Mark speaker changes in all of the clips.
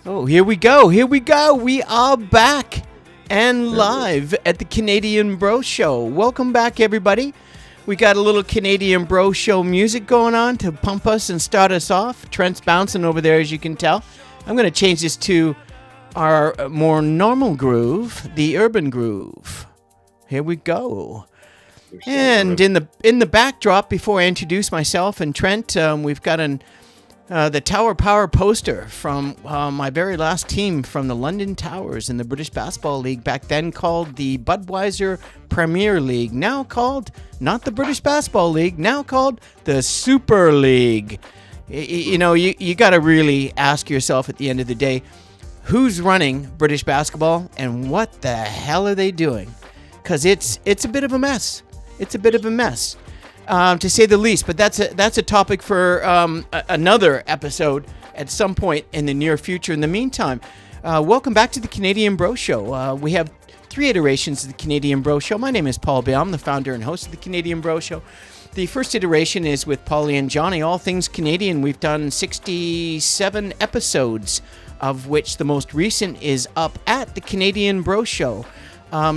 Speaker 1: Oh, here we go. We are back and live at the Canadian Bro Show. Welcome back, everybody. We got a little Canadian Bro Show music going on to pump us and start us off. Trent's bouncing over there, as you can tell. I'm going to change this to our more normal groove, the urban groove. Here we go. And in the backdrop, before I introduce myself and Trent, we've got the Tower Power poster from my very last team from the London Towers in the British Basketball League, back then called the Budweiser Premier League, now called not the British Basketball League, now called the Super League. You got to really ask yourself at the end of the day, who's running British basketball and what the hell are they doing? Because it's a bit of a mess. It's a bit of a mess. To say the least, but that's a topic for another episode at some point in the near future. In the meantime, welcome back to the Canadian Bro Show. We have 3 iterations of the Canadian Bro Show. My name is Paul Bale. I'm the founder and host of the Canadian Bro Show. The first iteration is with Pauly and Johnny, all things Canadian. We've done 67 episodes, of which the most recent is up at the Canadian Bro Show.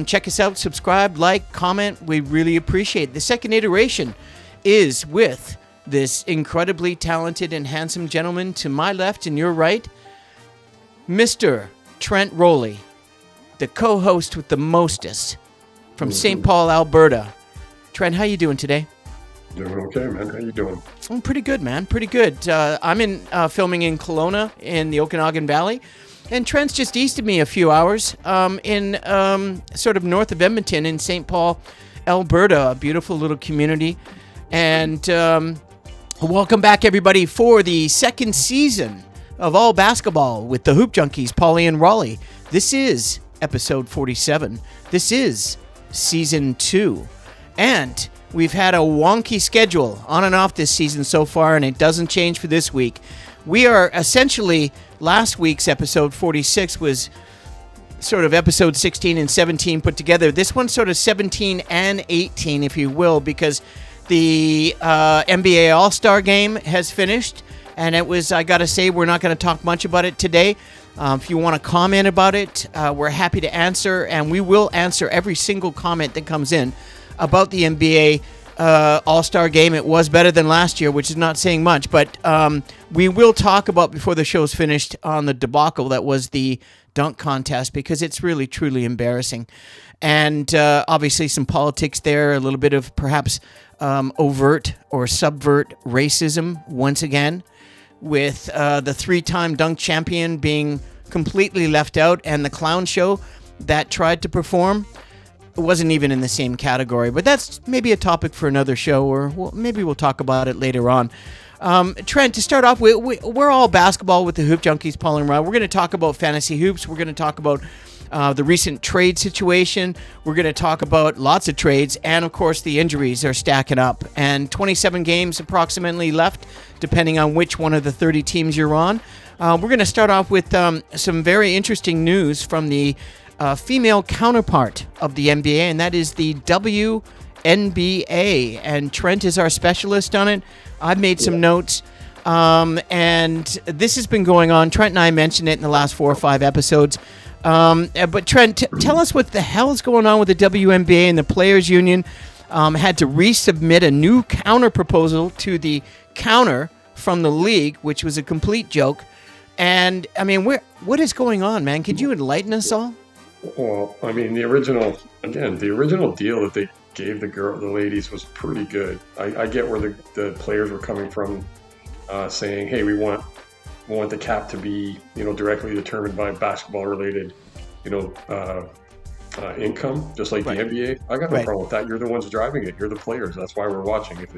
Speaker 1: Check us out, subscribe, like, comment. We really appreciate it. The second iteration is with this incredibly talented and handsome gentleman to my left and your right, Mr. Trent Rowley, the co-host with the mostest from St. Paul, Alberta. Trent, how you doing today?
Speaker 2: Doing okay, man. How you doing?
Speaker 1: I'm pretty good, man. Pretty good. I'm filming in Kelowna in the Okanagan Valley. And Trent's just east of me a few hours in sort of north of Edmonton in St. Paul, Alberta, a beautiful little community. And welcome back, everybody, for the second season of All Basketball with the Hoopjunkies, Pauly and Rowley. This is episode 47. This is season 2. And we've had a wonky schedule on and off this season so far, and it doesn't change for this week. We are essentially, last week's episode 46 was sort of episode 16 and 17 put together. This one's sort of 17 and 18, if you will, because the NBA All-Star game has finished. And it was, I got to say, we're not going to talk much about it today. If you want to comment about it, we're happy to answer. And we will answer every single comment that comes in about the NBA All-Star game. It was better than last year, which is not saying much, but we will talk about, before the show's finished, on the debacle that was the dunk contest, because it's really truly embarrassing. And obviously some politics there, a little bit of perhaps overt or subvert racism once again, with the 3-time dunk champion being completely left out, and the clown show that tried to perform wasn't even in the same category. But that's maybe a topic for another show, or maybe we'll talk about it later on. Trent, to start off, we're all basketball with the Hoop Junkies, Paul and Rob. We're going to talk about fantasy hoops. We're going to talk about the recent trade situation. We're going to talk about lots of trades. And, of course, the injuries are stacking up. And 27 games approximately left, depending on which one of the 30 teams you're on. We're going to start off with some very interesting news from the female counterpart of the NBA, and that is the WNBA. And Trent is our specialist on it. I've made some notes, and this has been going on. Trent and I mentioned it in the last 4 or 5 episodes. But Trent, tell us what the hell is going on with the WNBA and the Players Union. Had to resubmit a new counter proposal to the counter from the league, which was a complete joke. And I mean, what is going on, man? Could you enlighten us all?
Speaker 2: Well, I mean, the original deal that they gave the ladies was pretty good. I get where the players were coming from, saying, "Hey, we want the cap to be, directly determined by basketball-related, income, just like the NBA." I got no problem with that. You're the ones driving it. You're the players. That's why we're watching. If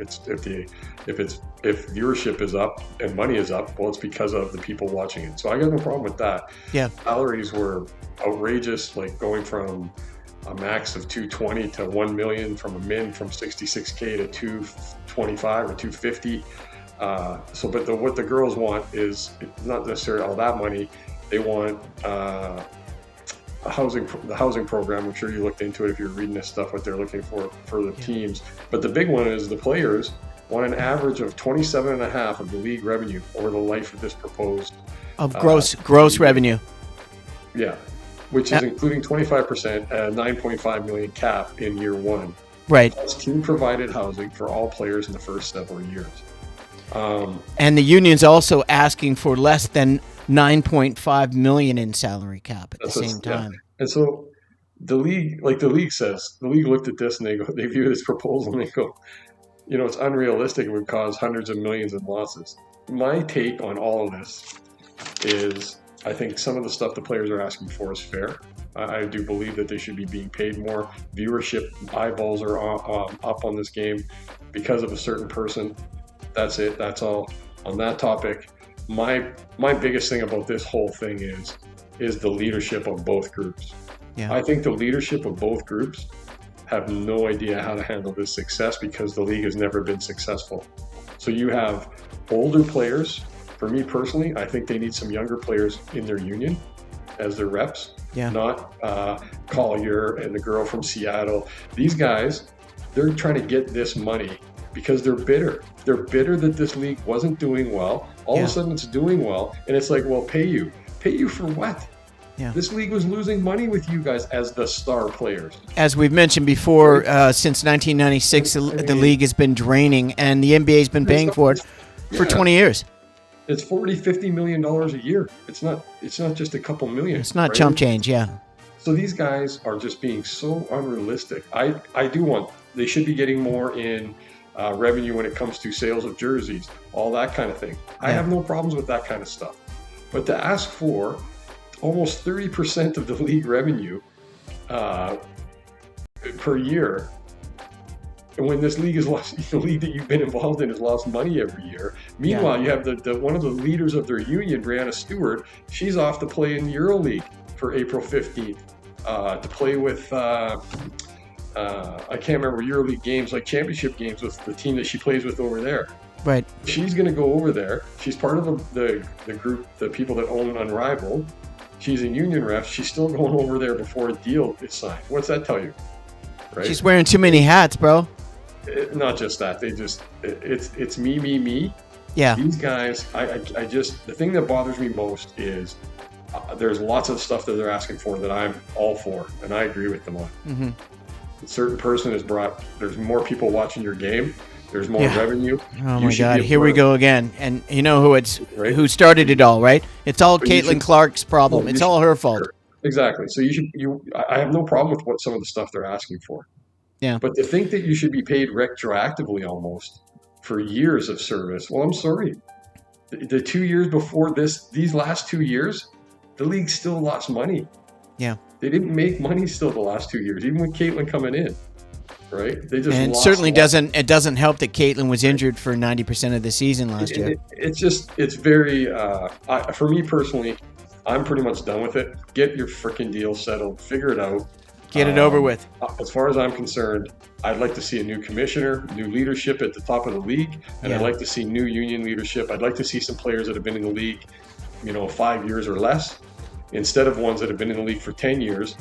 Speaker 2: viewership is up and money is up, well, it's because of the people watching it. So I got no problem with that.
Speaker 1: Yeah.
Speaker 2: Salaries were outrageous, like going from a max of $220 to $1 million, from a min from $66K to $225 or $250. But what the girls want is not necessarily all that money. They want the housing program. I'm sure you looked into it if you're reading this stuff, what they're looking for the teams. But the big one is the players want an average of 27.5% of the league revenue over the life of this proposed
Speaker 1: of gross revenue.
Speaker 2: Yeah, which is including 25%, 9.5 million cap in year one.
Speaker 1: Right.
Speaker 2: Plus team-provided housing for all players in the first several years.
Speaker 1: And the union's also asking for less than 9.5 million in salary cap at the same time.
Speaker 2: Yeah. And so the league says, the league looked at this and they view this proposal and they go, it's unrealistic. It would cause hundreds of millions in losses. My take on all of this is I think some of the stuff the players are asking for is fair. I do believe that they should be being paid more. Viewership eyeballs are up on this game because of a certain person. That's it. That's all on that topic. My biggest thing about this whole thing is the leadership of both groups.
Speaker 1: Yeah.
Speaker 2: I think the leadership of both groups have no idea how to handle this success because the league has never been successful. So you have older players. For me personally, I think they need some younger players in their union as their reps.
Speaker 1: Yeah.
Speaker 2: Not Collier and the girl from Seattle. These guys, they're trying to get this money because they're bitter. They're bitter that this league wasn't doing well. All of a sudden it's doing well. And it's like, well, pay you. Pay you for what?
Speaker 1: Yeah.
Speaker 2: This league was losing money with you guys as the star players.
Speaker 1: As we've mentioned before, since 1996, the league has been draining, and the NBA has been paying for it for 20 years.
Speaker 2: It's $40-50 million a year. It's not just a couple million.
Speaker 1: It's not chump change, yeah.
Speaker 2: So these guys are just being so unrealistic. They should be getting more in revenue when it comes to sales of jerseys, all that kind of thing. I have no problems with that kind of stuff. But to ask for almost 30% of the league revenue per year, and when this league is lost, the league that you've been involved in has lost money every year. Meanwhile, you have the one of the leaders of their union, Brianna Stewart. She's off to play in EuroLeague for April 15th to play with I can't remember EuroLeague games, like championship games with the team that she plays with over there.
Speaker 1: Right.
Speaker 2: She's going to go over there. She's part of the group, the people that own Unrivaled. She's a union ref. She's still going over there before a deal is signed. What's that tell you? Right?
Speaker 1: She's wearing too many hats, bro.
Speaker 2: Not just that. It's me.
Speaker 1: Yeah.
Speaker 2: These guys, I just, the thing that bothers me most is there's lots of stuff that they're asking for that I'm all for, and I agree with them on.
Speaker 1: Mm-hmm.
Speaker 2: A certain person there's more people watching your game. There's more revenue.
Speaker 1: Oh my God! Here we go again. And you know who started it all, right? It's all Caitlin Clark's problem. It's all her fault.
Speaker 2: Exactly. So I have no problem with some of the stuff they're asking for.
Speaker 1: Yeah.
Speaker 2: But to think that you should be paid retroactively almost for years of service, well, I'm sorry. The 2 years before these last 2 years, the league still lost money.
Speaker 1: Yeah.
Speaker 2: They didn't make money still the last 2 years, even with Caitlin coming in. Right? They just
Speaker 1: and it certainly doesn't help that Caitlin was injured for 90% of the season last year.
Speaker 2: It's very for me personally, I'm pretty much done with it. Get your freaking deal settled, figure it out.
Speaker 1: Get it over with.
Speaker 2: As far as I'm concerned, I'd like to see a new commissioner, new leadership at the top of the league, and I'd like to see new union leadership. I'd like to see some players that have been in the league, 5 years or less, instead of ones that have been in the league for 10 years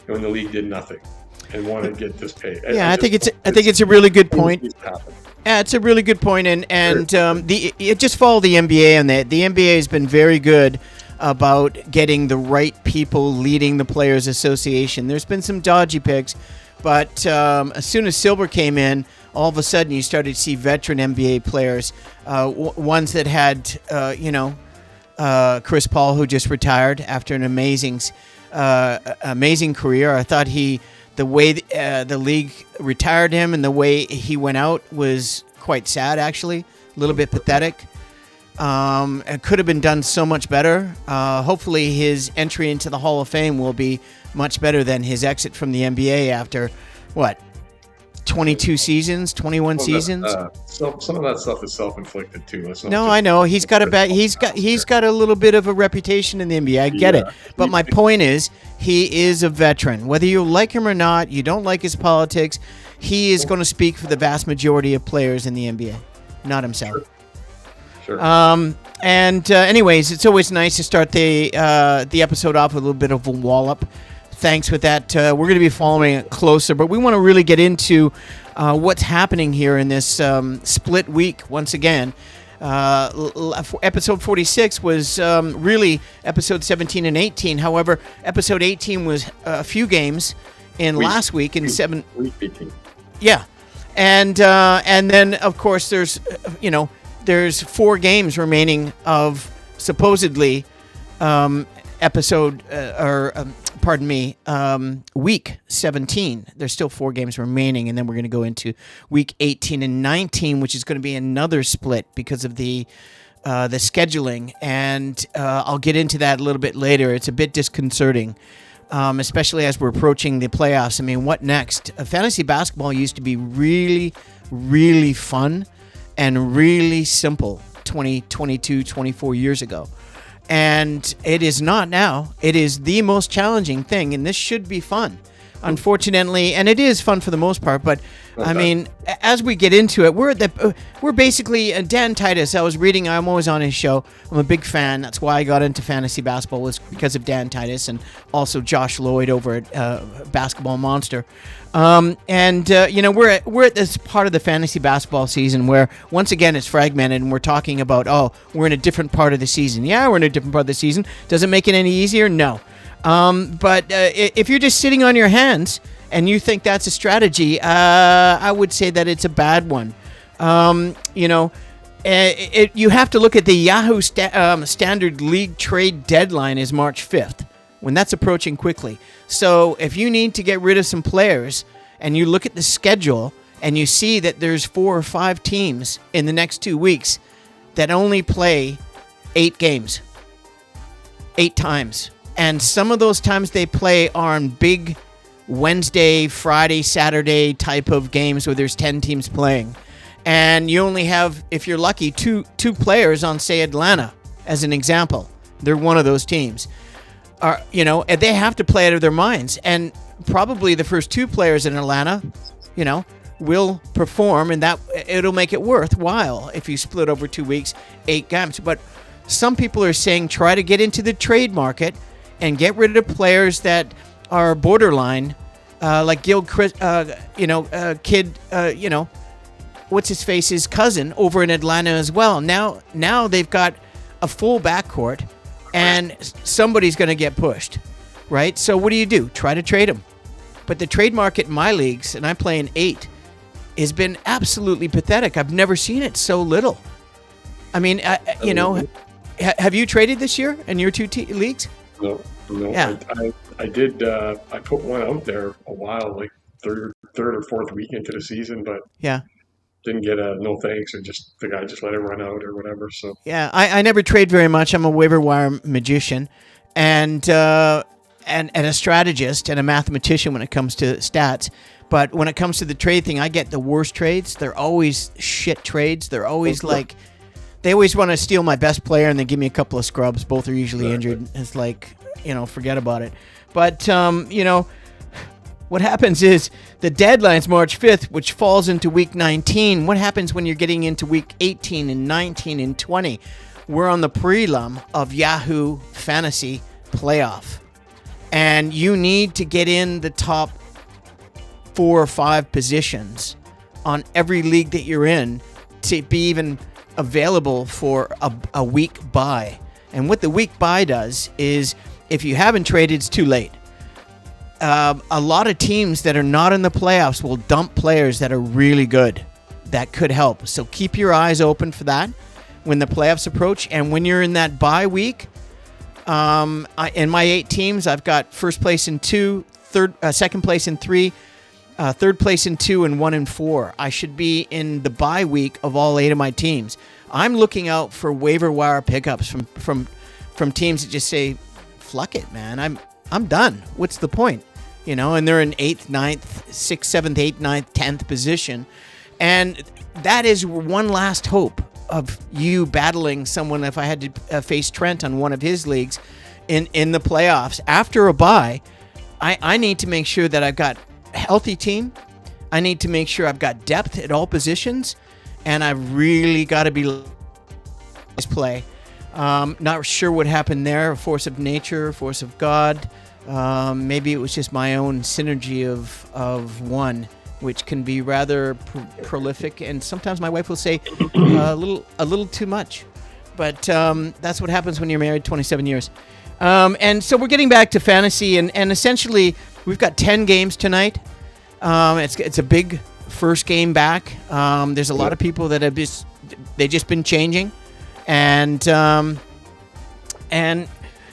Speaker 2: when the league did nothing and want to get this pay.
Speaker 1: Yeah, I think it's a really good point. Yeah, it's a really good point, and just follow the NBA on that. The NBA has been very good about getting the right people leading the Players Association. There's been some dodgy picks, but as soon as Silver came in, all of a sudden you started to see veteran NBA players, ones that had, Chris Paul, who just retired after an amazing career. I thought the way the league retired him and the way he went out was quite sad, actually, a little bit pathetic. It could have been done so much better. Hopefully his entry into the Hall of Fame will be much better than his exit from the NBA after, 22 seasons, 21 seasons?
Speaker 2: Some of that stuff is self-inflicted too.
Speaker 1: I know. He's got a little bit of a reputation in the NBA. I get it. But my point is, he is a veteran. Whether you like him or not, you don't like his politics, he is going to speak for the vast majority of players in the NBA, not himself.
Speaker 2: Sure.
Speaker 1: Anyways, it's always nice to start the episode off with a little bit of a wallop. Thanks with that. We're going to be following it closer, but we want to really get into what's happening here in this split week once again. Episode 46 was really episode 17 and 18. However, episode 18 was a few games in last week in
Speaker 2: Week 18.
Speaker 1: Yeah, and then of course there's 4 games remaining of supposedly week 17. There's still 4 games remaining, and then we're going to go into week 18 and 19, which is going to be another split because of the scheduling, and I'll get into that a little bit later. It's a bit disconcerting, especially as we're approaching the playoffs. I mean, what next? Fantasy basketball used to be really, really fun and really simple 24 years ago. And it is not now. It is the most challenging thing, and this should be fun, unfortunately. And it is fun for the most part, but I mean, as we get into it, we're basically Dan Titus. I'm always on his show. I'm a big fan. That's why I got into fantasy basketball, was because of Dan Titus and also Josh Lloyd over at Basketball Monster. We're at this part of the fantasy basketball season where once again it's fragmented, and we're talking about, we're in a different part of the season. Yeah, we're in a different part of the season. Does it make it any easier? No. But if you're just sitting on your hands and you think that's a strategy, I would say that it's a bad one. You have to look at the Yahoo Standard League trade deadline is March 5th, when that's approaching quickly. So if you need to get rid of some players and you look at the schedule and you see that there's 4 or 5 teams in the next 2 weeks that only play 8 games, 8 times. And some of those times they play are on big Wednesday, Friday, Saturday type of games where there's 10 teams playing. And you only have, if you're lucky, two players on, say, Atlanta, as an example. They're one of those teams. And they have to play out of their minds. And probably the first 2 players in Atlanta, will perform, and that it'll make it worthwhile if you split over 2 weeks, 8 games. But some people are saying try to get into the trade market and get rid of players that are borderline, like Gilchrist, what's his face, his cousin over in Atlanta as well. Now they've got a full backcourt, and somebody's going to get pushed, right? So what do? Try to trade them. But the trade market in my leagues, and I play in 8, has been absolutely pathetic. I've never seen it so little. I mean, have you traded this year in your 2 leagues?
Speaker 2: No.
Speaker 1: Yeah.
Speaker 2: I did. I put one out there a while, like third or fourth week into the season, but
Speaker 1: yeah,
Speaker 2: didn't get a no thanks, or just the guy just let it run out or whatever. So
Speaker 1: yeah, I never trade very much. I'm a waiver wire magician, and a strategist and a mathematician when it comes to stats. But when it comes to the trade thing, I get the worst trades. They're always shit trades. They're always like, they always want to steal my best player and they give me a couple of scrubs. Both are usually injured. It's like, forget about it. But, what happens is the deadline's March 5th, which falls into week 19. What happens when you're getting into week 18 and 19 and 20? We're on the prelim of Yahoo Fantasy Playoff. And you need to get in the top 4 or 5 positions on every league that you're in to be even available for a week bye. And what the week bye does is, if you haven't traded, it's too late. A lot of teams that are not in the playoffs will dump players that are really good that could help. So keep your eyes open for that when the playoffs approach. And when you're in that bye week, in my 8 teams, I've got first place in 2, second place in 3, third place in 2, and 1 in 4. I should be in the bye week of all 8 of my teams. I'm looking out for waiver wire pickups from teams that just say, "Fluck it, man. I'm done. What's the point?" And they're in 8th, 9th, 6th, 7th, 8th, 9th, 10th position. And that is one last hope of you battling someone. If I had to face Trent on one of his leagues in the playoffs after a bye, I need to make sure that I've got a healthy team. I need to make sure I've got depth at all positions, and I've really got to be play. Not sure what happened there. A force of nature, force of God. Maybe it was just my own synergy of one which can be rather prolific, and sometimes my wife will say a little too much. But that's what happens when you're married 27 years. And so we're getting back to fantasy, and essentially we've got 10 games tonight. It's a big first game back. There's a lot of people that have just been changing, and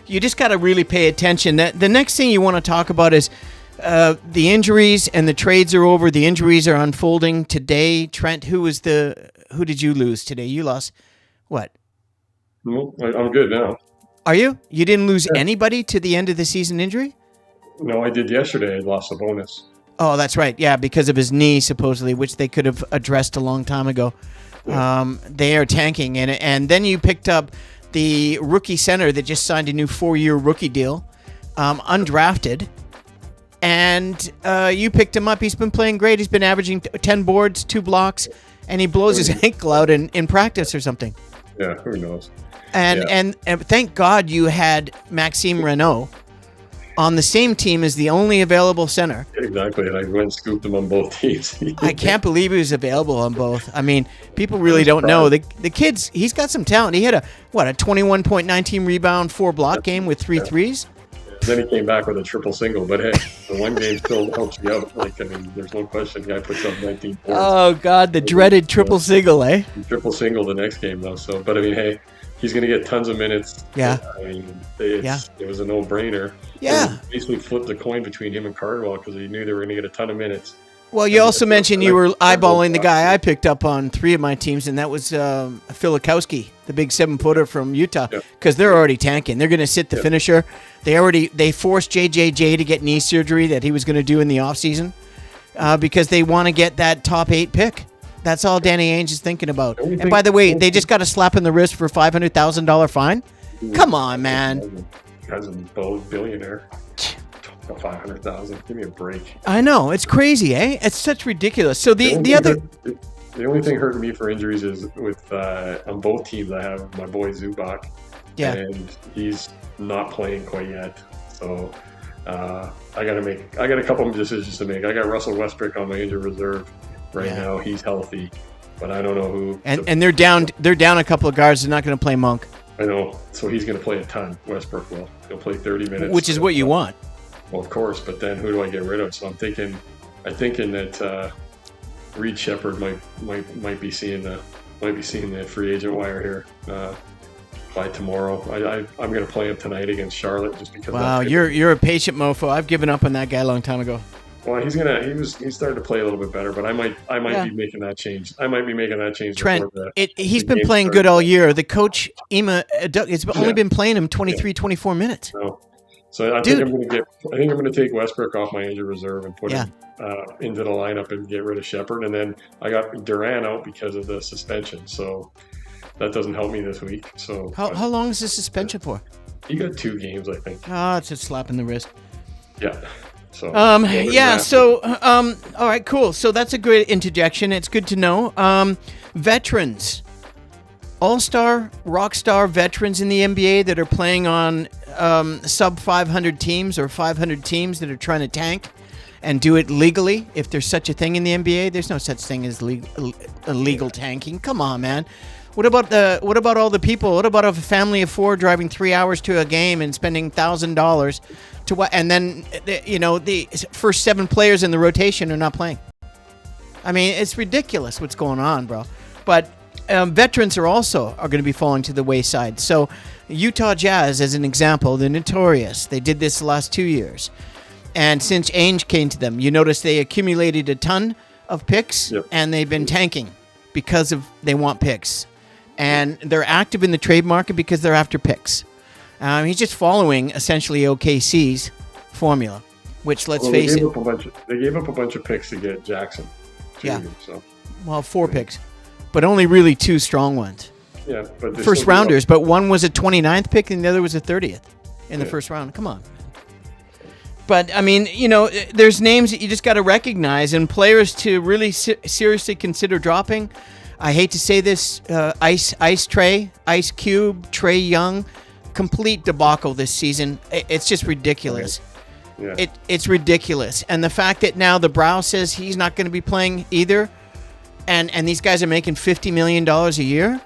Speaker 1: you just got to really pay attention. The next thing you want to talk about is the injuries, and the trades are over. The injuries are unfolding today. Trent, who did you lose today? You lost what?
Speaker 2: Well, I'm good now.
Speaker 1: Are you? You didn't lose anybody to the end of the season injury?
Speaker 2: No, I did yesterday. I lost a bonus.
Speaker 1: Oh, that's right. Yeah, because of his knee, supposedly, which they could have addressed a long time ago. Yeah. They are tanking. And then you picked up the rookie center that just signed a new 4-year rookie deal, undrafted. And you picked him up. He's been playing great. He's been averaging 10 boards, 2 blocks, and he blows his ankle out in practice or something.
Speaker 2: Yeah, who knows?
Speaker 1: And thank God you had Maxime Renault on the same team as the only available center.
Speaker 2: Exactly, and I went and scooped him on both teams.
Speaker 1: I can't believe he was available on both. I mean, people really don't know. The kid's, he's got some talent. He had a 21.19 rebound, 4 block game with 3 threes.
Speaker 2: Then he came back with a triple single, but hey, the one game still helps you out. Like, I mean, there's no question. The guy puts up 19 points. Oh,
Speaker 1: God, the dreaded triple single, eh?
Speaker 2: Triple single the next game, though. So, but I mean, hey, he's going to get tons of minutes.
Speaker 1: Yeah.
Speaker 2: I mean, it was a no-brainer.
Speaker 1: Yeah.
Speaker 2: Basically flipped the coin between him and Cardwell because he knew they were going to get a ton of minutes.
Speaker 1: Well, you also mentioned you were eyeballing the guy I picked up on 3 of my teams, and that was Filikowski, the big 7-footer from Utah, because they're already tanking. They're going to sit the finisher. They forced JJJ to get knee surgery that he was going to do in the offseason because they want to get that top 8 pick. That's all Danny Ainge is thinking about. And by the way, they just got a slap in the wrist for a $500,000 fine. Come on, man.
Speaker 2: Cousin Bo, billionaire. 500,000. Give me a break.
Speaker 1: I know, it's crazy, eh? It's such ridiculous. So the
Speaker 2: only thing hurting me for injuries is with on both teams. I have my boy Zubac, and he's not playing quite yet. So I got a couple of decisions to make. I got Russell Westbrook on my injured reserve right now. He's healthy, but I don't know who.
Speaker 1: And they're down a couple of guards. They're not going to play Monk.
Speaker 2: I know, so he's going to play a ton. Westbrook will. He'll play 30 minutes,
Speaker 1: which is what you want.
Speaker 2: Well, of course, but then who do I get rid of? So I'm thinking that Reed Shepherd might be seeing the free agent wire here by tomorrow. I'm going to play him tonight against Charlotte just because.
Speaker 1: Wow, you're a patient mofo. I've given up on that guy a long time ago.
Speaker 2: Well, he's starting to play a little bit better, but I might be making that change. I might be making that change.
Speaker 1: Trent, he's been playing good all year. The coach Ema has only been playing him 24 minutes.
Speaker 2: No. So I think I'm going to take Westbrook off my injured reserve and put him into the lineup and get rid of Shepherd. And then I got Durant out because of the suspension. So that doesn't help me this week. So
Speaker 1: how long is the suspension for?
Speaker 2: He got 2 games, I think.
Speaker 1: It's a slap in the wrist.
Speaker 2: Yeah. So
Speaker 1: all right, cool. So that's a great interjection. It's good to know. Veterans. All-star, rock-star veterans in the NBA that are playing on sub-500 teams or 500 teams that are trying to tank and do it legally. If there's such a thing in the NBA, there's no such thing as illegal tanking. Come on, man. What about all the people? What about a family of 4 driving 3 hours to a game and spending $1,000 to what? And then the first 7 players in the rotation are not playing. I mean, it's ridiculous what's going on, bro. But veterans are going to be falling to the wayside. So Utah Jazz, as an example, they're notorious. They did this the last 2 years. And since Ainge came to them, you notice they accumulated a ton of picks, and they've been tanking because they want picks. And they're active in the trade market because they're after picks. He's just following, essentially, OKC's formula, which, let's face it.
Speaker 2: They gave up a bunch of picks to get Jackson. So.
Speaker 1: Well, 4 picks. But only really 2 strong ones.
Speaker 2: Yeah, but
Speaker 1: first rounders, but one was a 29th pick and the other was a 30th in the first round. Come on. But, I mean, there's names that you just got to recognize and players to really seriously consider dropping. I hate to say this, Ice Trey, Ice Cube, Trey Young, complete debacle this season. It's just ridiculous.
Speaker 2: Yeah.
Speaker 1: It's ridiculous. And the fact that now the Brow says he's not going to be playing either, and these guys are making $50 million a year.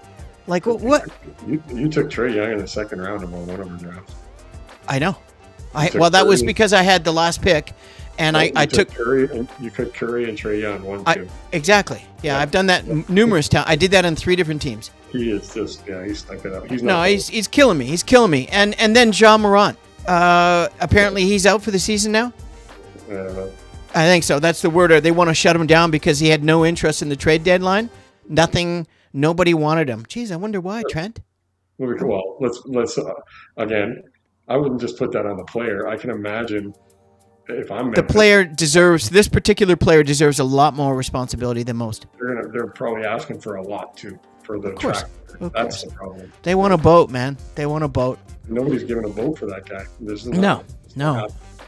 Speaker 1: Like, what?
Speaker 2: You took Trae Young in the second round of one of our drafts.
Speaker 1: I know. That was because I had the last pick, and I took
Speaker 2: Curry. And you took Curry and Trae Young 1-2.
Speaker 1: Exactly. Yeah, I've done that numerous times. I did that on 3 different teams.
Speaker 2: He is just he's stuck it up.
Speaker 1: He's killing me. He's killing me. And then Ja Morant. Apparently he's out for the season now. I think so. That's the word. They want to shut him down because he had no interest in the trade deadline. Nobody wanted him. Jeez, I wonder why, Trent.
Speaker 2: Well, let's again. I wouldn't just put that on the player. I can imagine if I'm Memphis,
Speaker 1: this particular player deserves a lot more responsibility than most.
Speaker 2: They're probably asking for a lot too for the track. That's the problem.
Speaker 1: They want a boat, man. They want a boat.
Speaker 2: Nobody's giving a vote for that guy.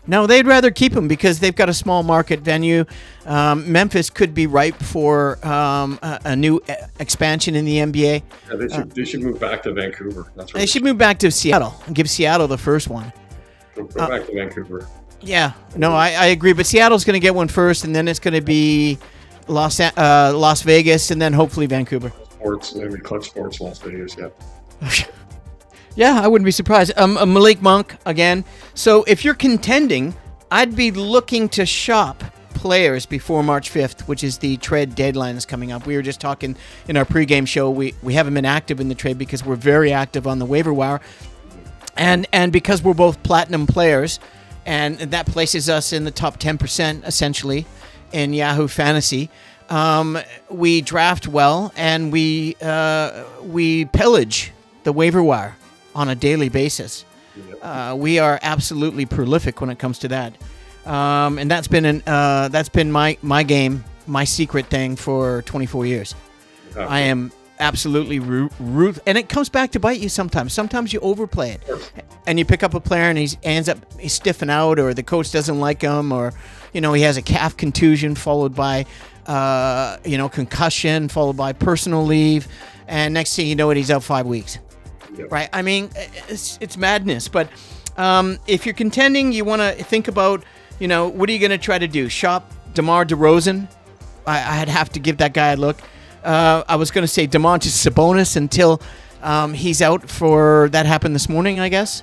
Speaker 1: No, they'd rather keep him because they've got a small market venue. Memphis could be ripe for a new expansion in the NBA.
Speaker 2: Yeah, they should move back to Vancouver. That's right.
Speaker 1: They should move back to Seattle and give Seattle the first one.
Speaker 2: Go back to Vancouver.
Speaker 1: Yeah, no, I agree. But Seattle's going to get one first, and then it's going to be Las Vegas, and then hopefully Vancouver.
Speaker 2: Clutch Sports, Las Vegas, yeah.
Speaker 1: Yeah, I wouldn't be surprised. Malik Monk, again. So if you're contending, I'd be looking to shop players before March 5th, which is the trade deadline is coming up. We were just talking in our pregame show. We haven't been active in the trade because we're very active on the waiver wire. And because we're both platinum players, and that places us in the top 10%, essentially, in Yahoo Fantasy. We draft well, and we pillage the waiver wire on a daily basis. We are absolutely prolific when it comes to that, and that's been my game, my secret thing for 24 years. Okay. I am absolutely and it comes back to bite you sometimes. Sometimes you overplay it, and you pick up a player and he's stiffing out, or the coach doesn't like him, or he has a calf contusion followed by concussion followed by personal leave, and next thing you know he's out 5 weeks. Yep. Right? I mean, it's madness. But if you're contending, you want to think about, what are you going to try to do? Shop DeMar DeRozan? I'd have to give that guy a look. I was going to say Domantas Sabonis until he's out for, that happened this morning, I guess?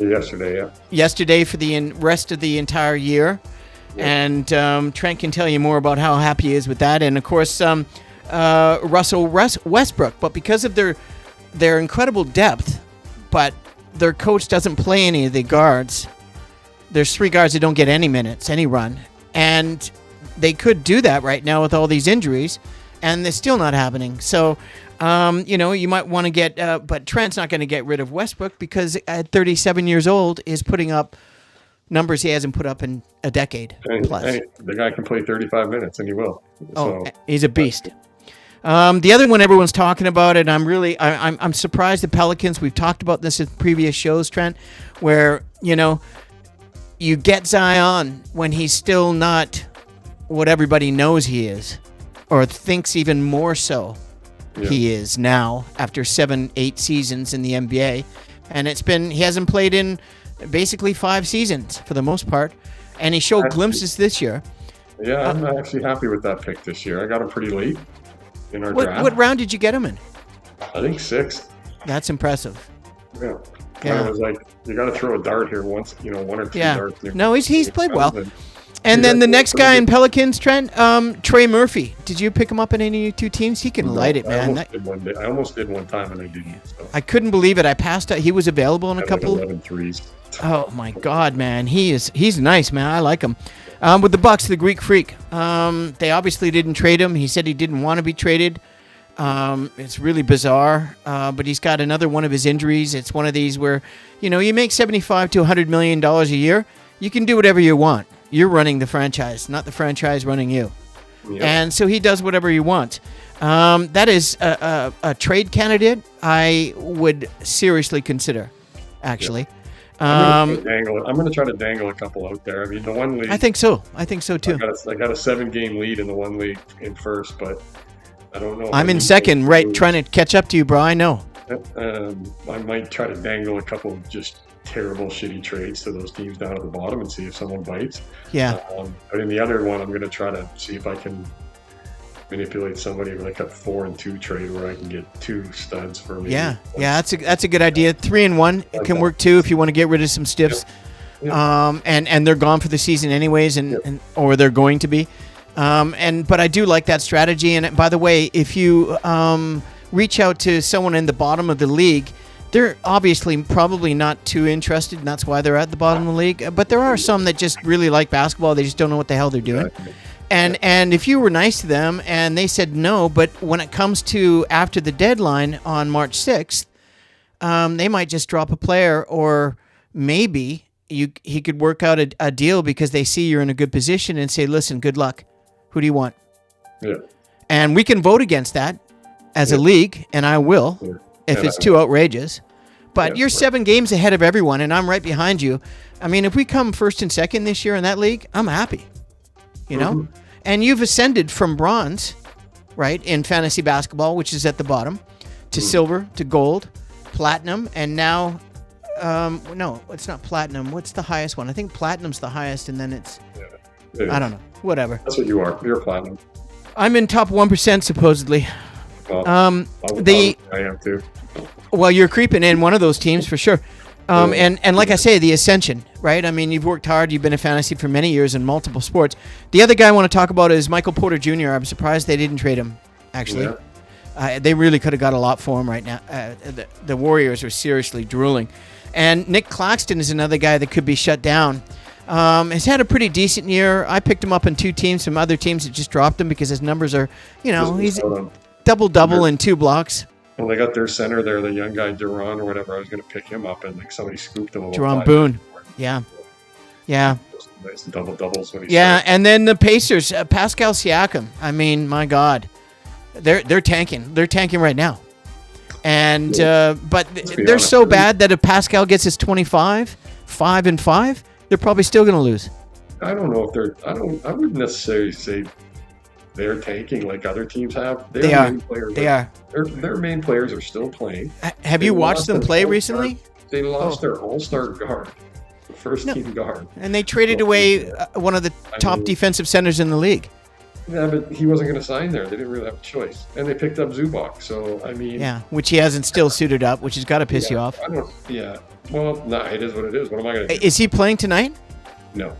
Speaker 2: Yesterday, yeah.
Speaker 1: Yesterday for the rest of the entire year. Yep. And Trent can tell you more about how happy he is with that. And, of course, Russell Westbrook. But because of their incredible depth, but their coach doesn't play any of the guards. There's 3 guards that don't get any minutes, any run. And they could do that right now with all these injuries, and they're still not happening. So, you might want to get, but Trent's not going to get rid of Westbrook because at 37 years old is putting up numbers he hasn't put up in a decade plus.
Speaker 2: Hey, the guy can play 35 minutes, and he will.
Speaker 1: So, he's a beast. The other one everyone's talking about, and I'm surprised the Pelicans, we've talked about this in previous shows, Trent, where, you get Zion when he's still not what everybody knows he is, or thinks even more so he is now after 7-8 seasons in the NBA. And he hasn't played in basically 5 seasons for the most part, and he showed glimpses this year.
Speaker 2: Yeah, I'm actually happy with that pick this year. I got him pretty late in our draft.
Speaker 1: What round did you get him in?
Speaker 2: I think 6th.
Speaker 1: That's impressive.
Speaker 2: Yeah. I was like, you got to throw a dart here once, 1 or 2 darts.
Speaker 1: No, he's played well. And then the next guy in Pelicans, Trent, Trey Murphy. Did you pick him up in any of your 2 teams? He can light it, man.
Speaker 2: I almost did one time, and I didn't. So.
Speaker 1: I couldn't believe it. I passed out. He was available in a couple.
Speaker 2: Like 11 threes.
Speaker 1: Oh my God, man. He's nice, man. I like him. With the Bucks, the Greek Freak. They obviously didn't trade him. He said he didn't want to be traded. It's really bizarre, but he's got another one of his injuries. It's one of these where, you make $75 to $100 million a year. You can do whatever you want. You're running the franchise, not the franchise running you. Yep. And so he does whatever he wants. That is a trade candidate I would seriously consider, actually. Yep.
Speaker 2: I'm going to try to dangle a couple out there. I mean, the one league.
Speaker 1: I think so too.
Speaker 2: I got a 7-game lead in the one league in first, but I don't know.
Speaker 1: I'm in second, right, trying to catch up to you, bro. I know.
Speaker 2: I might try to dangle a couple just terrible, shitty trades to those teams down at the bottom and see if someone bites.
Speaker 1: Yeah.
Speaker 2: But in the other one, I'm going to try to see if I can manipulate somebody with like a 4-2 trade where I can get 2 studs for me.
Speaker 1: Yeah, that's a good idea. 3 and 1 it can work too if you want to get rid of some stiffs.
Speaker 2: Yeah.
Speaker 1: And they're gone for the season anyways, and or they're going to be. But I do like that strategy. And by the way, if you reach out to someone in the bottom of the league, they're obviously probably not too interested, and that's why they're at the bottom of the league. But there are some that just really like basketball. They just don't know what the hell they're doing.
Speaker 2: Exactly.
Speaker 1: And if you were nice to them and they said no, but when it comes to after the deadline on March 6th, they might just drop a player, or maybe he could work out a deal because they see you're in a good position and say, listen, good luck. Who do you want?
Speaker 2: Yeah.
Speaker 1: And we can vote against that as a league, and I will if it's too outrageous. But you're 7 games ahead of everyone, and I'm right behind you. I mean, if we come first and second this year in that league, I'm happy. You know? And you've ascended from bronze, right, in fantasy basketball, which is at the bottom, to silver, to gold, platinum, and now, no, it's not platinum. What's the highest one? I think platinum's the highest, and then it's, I don't know, whatever.
Speaker 2: That's what you are. You're platinum.
Speaker 1: I'm in top 1% supposedly.
Speaker 2: Well, I am too.
Speaker 1: Well, you're creeping in one of those teams for sure. And like I say, the ascension, right? I mean, you've worked hard. You've been in fantasy for many years in multiple sports. The other guy I want to talk about is Michael Porter Jr. I'm surprised they didn't trade him, actually. Yeah. They really could have got a lot for him right now. The Warriors are seriously drooling. And Nick Claxton is another guy that could be shut down. He's had a pretty decent year. I picked him up in 2 teams. Some other teams that just dropped him because his numbers are, he's double-double in 2 blocks.
Speaker 2: Well, they got their center there, the young guy, Duran or whatever. I was going to pick him up, and like somebody scooped him.
Speaker 1: Duran Boone. Yeah.
Speaker 2: Nice double-doubles when he
Speaker 1: started. And then the Pacers, Pascal Siakam. I mean, my God. They're tanking. They're tanking right now. And but they're so bad that if Pascal gets his 25, 5-5, they're probably still going to lose.
Speaker 2: I don't know if they're. I wouldn't necessarily say they're tanking like other teams have.
Speaker 1: They are.
Speaker 2: Their main players are still playing.
Speaker 1: Have you watched them play recently?
Speaker 2: They lost their all-star guard, the first-team guard.
Speaker 1: And they traded away one of the top defensive centers in the league.
Speaker 2: Yeah, but he wasn't going to sign there. They didn't really have a choice. And they picked up Zubac, so, I mean...
Speaker 1: Yeah, which he hasn't still suited up, which has got to piss you off.
Speaker 2: Well, no, it is what it is. What am I going to do?
Speaker 1: Is he playing tonight?
Speaker 2: No,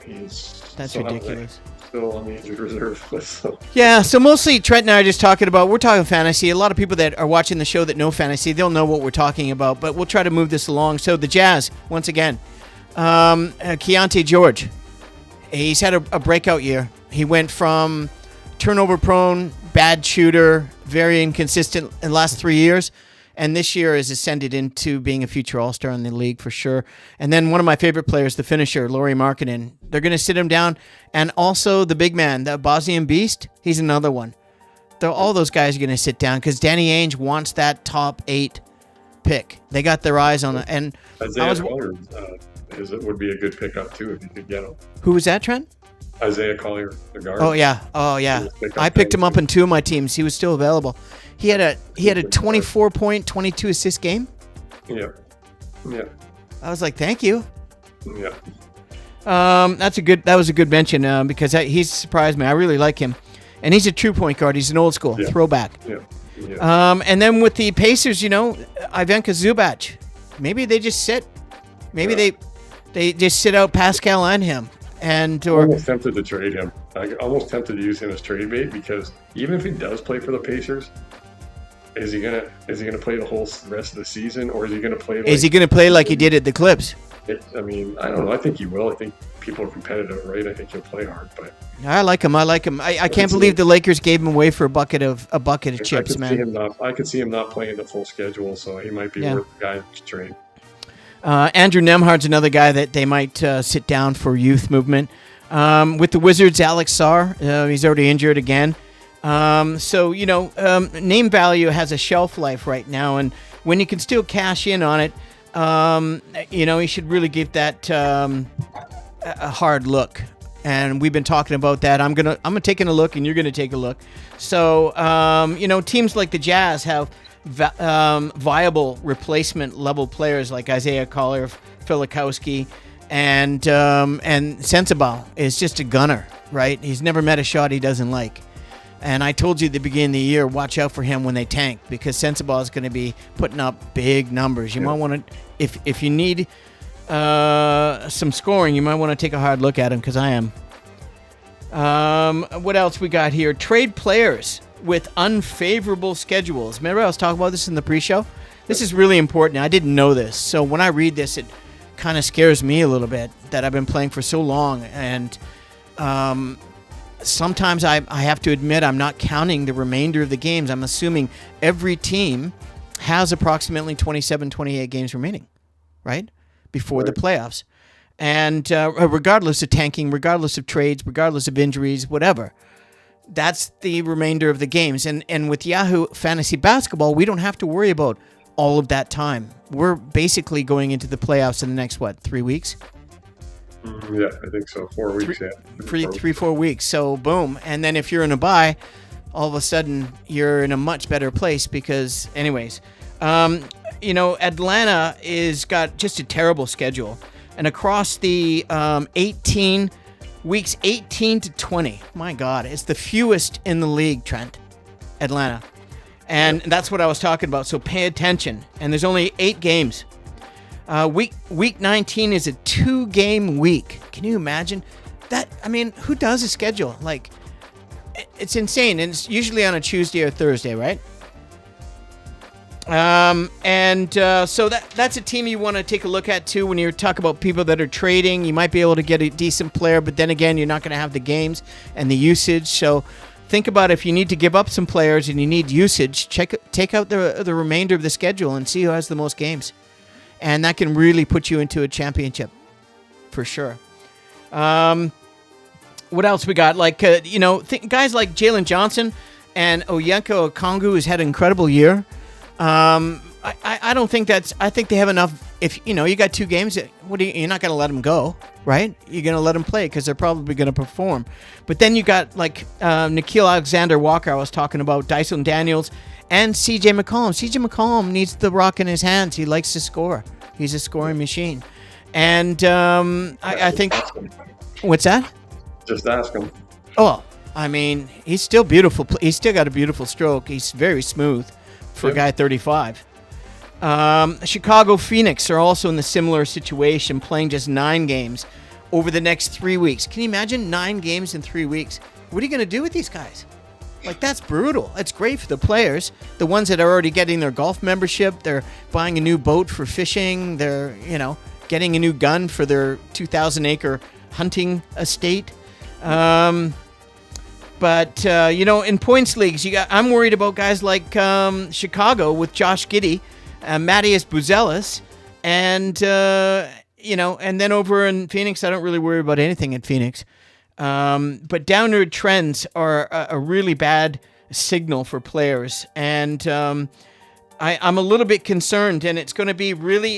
Speaker 2: he's...
Speaker 1: That's ridiculous.
Speaker 2: Still on the injured reserve list. So.
Speaker 1: Yeah, so mostly Trent and I are just talking about, we're talking fantasy. A lot of people that are watching the show that know fantasy, they'll know what we're talking about, but we'll try to move this along. So the Jazz, once again, Keontae George, he's had a breakout year. He went from turnover prone, bad shooter, very inconsistent in the last 3 years, and this year has ascended into being a future all-star in the league for sure. And then one of my favorite players, the finisher, Lauri Markkanen. They're going to sit him down. And also the big man, the Bosnian Beast, he's another one. All those guys are going to sit down because Danny Ainge wants that top 8 pick. They got their eyes on it. And
Speaker 2: Isaiah Collier would be a good pickup too if you could get him.
Speaker 1: Who was that, Trent?
Speaker 2: Isaiah Collier, the guard.
Speaker 1: Oh yeah. I picked him up in 2 of my teams. He was still available. He had a 24-point, 22-assist game.
Speaker 2: Yeah.
Speaker 1: I was like, thank you.
Speaker 2: Yeah.
Speaker 1: That was a good mention because he's surprised me. I really like him, and he's a true point guard. He's an old school throwback.
Speaker 2: Yeah.
Speaker 1: And then with the Pacers, Ivanka Zubac, maybe they just sit. Maybe they just sit out Pascal and him. I'm
Speaker 2: almost tempted to trade him. I'm almost tempted to use him as trade bait because even if he does play for the Pacers, is he gonna play the whole rest of the season, or is he gonna play?
Speaker 1: Is he gonna play like he did at the Clips?
Speaker 2: I don't know. I think he will. I think people are competitive, right? I think he'll play hard, but
Speaker 1: I like him. I can't believe the Lakers gave him away for a bucket of chips, man.
Speaker 2: I could see him not playing the full schedule, so he might be worth the guy to trade.
Speaker 1: Andrew Nembhard's another guy that they might sit down for youth movement. With the Wizards, Alex Sarr, he's already injured again. Name value has a shelf life right now, and when you can still cash in on it, you should really give that a hard look. And we've been talking about that. I'm taking a look, and you're gonna take a look. So, teams like the Jazz have viable replacement level players like Isaiah Collier, Filikowski, and Sensabaugh is just a gunner, right? He's never met a shot he doesn't like. And I told you at the beginning of the year, watch out for him when they tank, because Sensabaugh is going to be putting up big numbers. You might want to, if you need some scoring, you might want to take a hard look at him, because I am. What else we got here? Trade players with unfavorable schedules. Remember I was talking about this in the pre-show? This is really important. I didn't know this. So when I read this, it kind of scares me a little bit that I've been playing for so long. And sometimes I have to admit I'm not counting the remainder of the games. I'm assuming every team has approximately 27, 28 games remaining, right? Before the playoffs. And regardless of tanking, regardless of trades, regardless of injuries, whatever, that's the remainder of the games. And with Yahoo Fantasy Basketball, we don't have to worry about all of that time. We're basically going into the playoffs in the next, 3 weeks?
Speaker 2: Yeah, I think so. 4 weeks, yeah.
Speaker 1: 4 weeks. So, boom. And then if you're in a bye, all of a sudden, you're in a much better place because, anyways, Atlanta is got just a terrible schedule. And across the 18 weeks, 18 to 20, my God, it's the fewest in the league, Trent, Atlanta. And that's what I was talking about. So pay attention. And there's only 8 games. Week 19 is a 2-game week. Can you imagine that? I mean, who does a schedule? Like, it's insane. And it's usually on a Tuesday or Thursday, right? So that's a team you want to take a look at too when you talk about people that are trading. You might be able to get a decent player, but then again, you're not going to have the games and the usage. So think about if you need to give up some players and you need usage, take out the remainder of the schedule and see who has the most games. And that can really put you into a championship for sure. What else we got? Like, guys like Jalen Johnson and Onyenso Okongwu, who's had an incredible year. I don't think I think they have enough. If you got 2 games, you're not going to let them go, right? You're going to let them play because they're probably going to perform. But then you got like Nickeil Alexander-Walker, I was talking about, Dyson Daniels, and CJ McCollum. CJ McCollum needs the rock in his hands. He likes to score. He's a scoring machine. And I think, what's that?
Speaker 2: Just ask him.
Speaker 1: Oh, I mean, he's still beautiful. He's still got a beautiful stroke. He's very smooth for a guy 35. Chicago Phoenix are also in the similar situation, playing just 9 games over the next 3 weeks. Can you imagine 9 games in 3 weeks? What are you going to do with these guys? Like, that's brutal. It's great for the players, the ones that are already getting their golf membership. They're buying a new boat for fishing. They're, getting a new gun for their 2,000-acre hunting estate. But in points leagues, I'm worried about guys like Chicago with Josh Giddey, Matthias Buzelis, and then over in Phoenix, I don't really worry about anything in Phoenix. But downward trends are a really bad signal for players, and I'm a little bit concerned. And it's going to be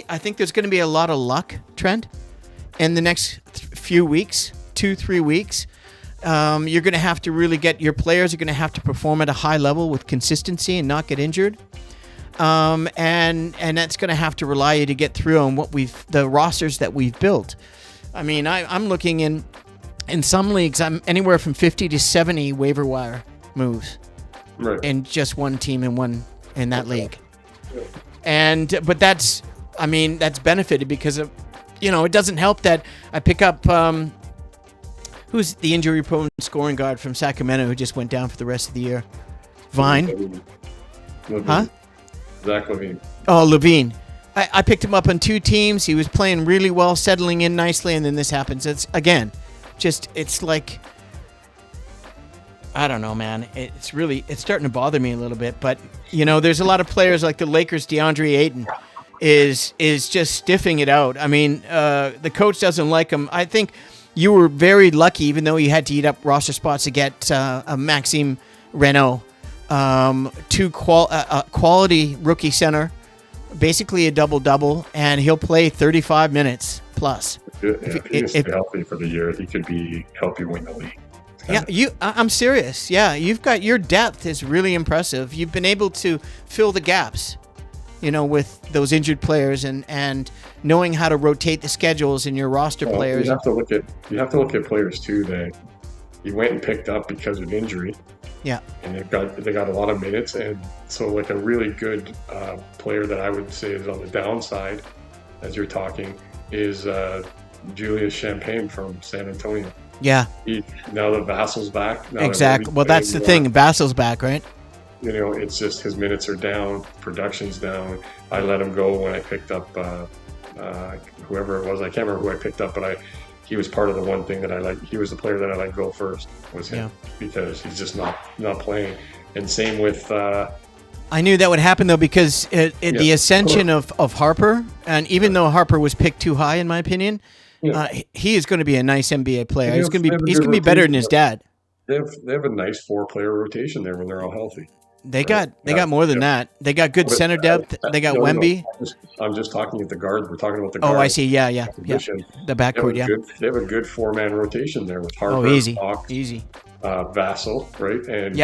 Speaker 1: I think there's going to be a lot of luck, Trent, in the next few weeks, 2-3 weeks. You're going to have to really your players are going to have to perform at a high level with consistency and not get injured. And that's going to have to rely you to get through on the rosters that we've built. I mean, I'm looking in some leagues, I'm anywhere from 50 to 70 waiver wire moves in just one team in that league. But that's benefited because of, it doesn't help that I pick up, who's the injury-prone scoring guard from Sacramento who just went down for the rest of the year? Vine?
Speaker 2: Levine.
Speaker 1: Huh?
Speaker 2: Zach Levine.
Speaker 1: Oh, Levine. I picked him up on 2 teams. He was playing really well, settling in nicely, and then this happens. It's like, I don't know, man. It's starting to bother me a little bit. But, there's a lot of players like the Lakers' DeAndre Ayton is just stiffing it out. I mean, the coach doesn't like him. I think you were very lucky, even though you had to eat up roster spots to get a Maxime Renault, 2 quality rookie center, basically a double-double, and he'll play 35 minutes plus.
Speaker 2: If he can stay healthy for the year, he could help you win the league.
Speaker 1: Yeah, I'm serious. Yeah, you've got your depth is really impressive. You've been able to fill the gaps, with those injured players and knowing how to rotate the schedules in your roster players.
Speaker 2: You have to look at players too that you went and picked up because of injury.
Speaker 1: Yeah.
Speaker 2: And they got a lot of minutes, and so like a really good player that I would say is on the downside, as you're talking, is Julius Champagne from San Antonio.
Speaker 1: Yeah.
Speaker 2: Now that Vassal's back.
Speaker 1: Exactly. Well, that's the thing. Vassal's back, right?
Speaker 2: It's just his minutes are down, production's down. I let him go when I picked up whoever it was. I can't remember who I picked up, but he was part of the one thing that I liked. He was the player that I let go first, was him, because he's just not playing. And same with.
Speaker 1: I knew that would happen though, because the ascension of Harper, and even though Harper was picked too high in my opinion, he is going to be a nice NBA player. He's going to be better than his dad.
Speaker 2: They have a nice 4-player rotation there when they're all healthy.
Speaker 1: They got more than that. They got good center depth. They got Wemby.
Speaker 2: I'm just talking at the guard. We're talking about the guard.
Speaker 1: Oh, I see. Yeah. The backcourt.
Speaker 2: They have a good 4-man rotation there with Harper, Fox,
Speaker 1: easy.
Speaker 2: Vassal, right? And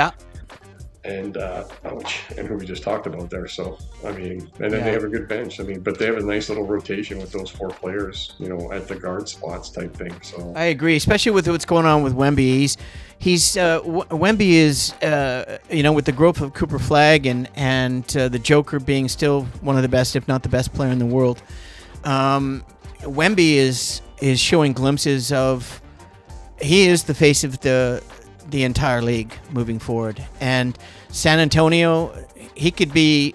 Speaker 2: and who we just talked about there. So I mean, and then they have a good bench. I mean, but they have a nice little rotation with those 4 players, at the guard spots type thing. So
Speaker 1: I agree, especially with what's going on with Wemby. Wemby is with the growth of Cooper Flagg and the Joker being still one of the best, if not the best player in the world. Wemby is showing glimpses of he is the face of the entire league moving forward. And San Antonio, he could be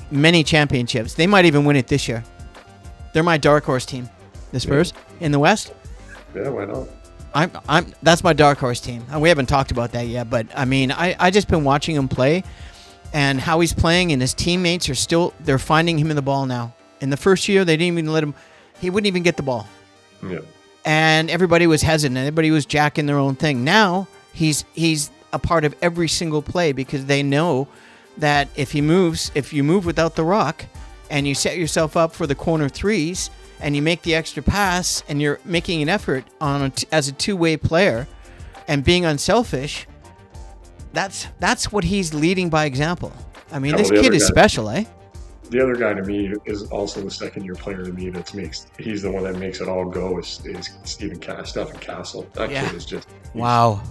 Speaker 1: many championships. They might even win it this year. They're my dark horse team. The Spurs in the West.
Speaker 2: Yeah, why not?
Speaker 1: That's my dark horse team. We haven't talked about that yet, but I mean, I just been watching him play and how he's playing, and his teammates they're finding him in the ball now. In the first year, they didn't even let him. He wouldn't even get the ball.
Speaker 2: Yeah.
Speaker 1: And everybody was hesitant. Everybody was jacking their own thing. Now he's a part of every single play, because they know that if you move without the rock and you set yourself up for the corner threes and you make the extra pass and you're making an effort as a two-way player and being unselfish, that's what he's leading by example. I mean, this kid is special, eh?
Speaker 2: The other guy to me is also the second-year player to me he's the one that makes it all go is Stephen Castle. That kid is just
Speaker 1: wow.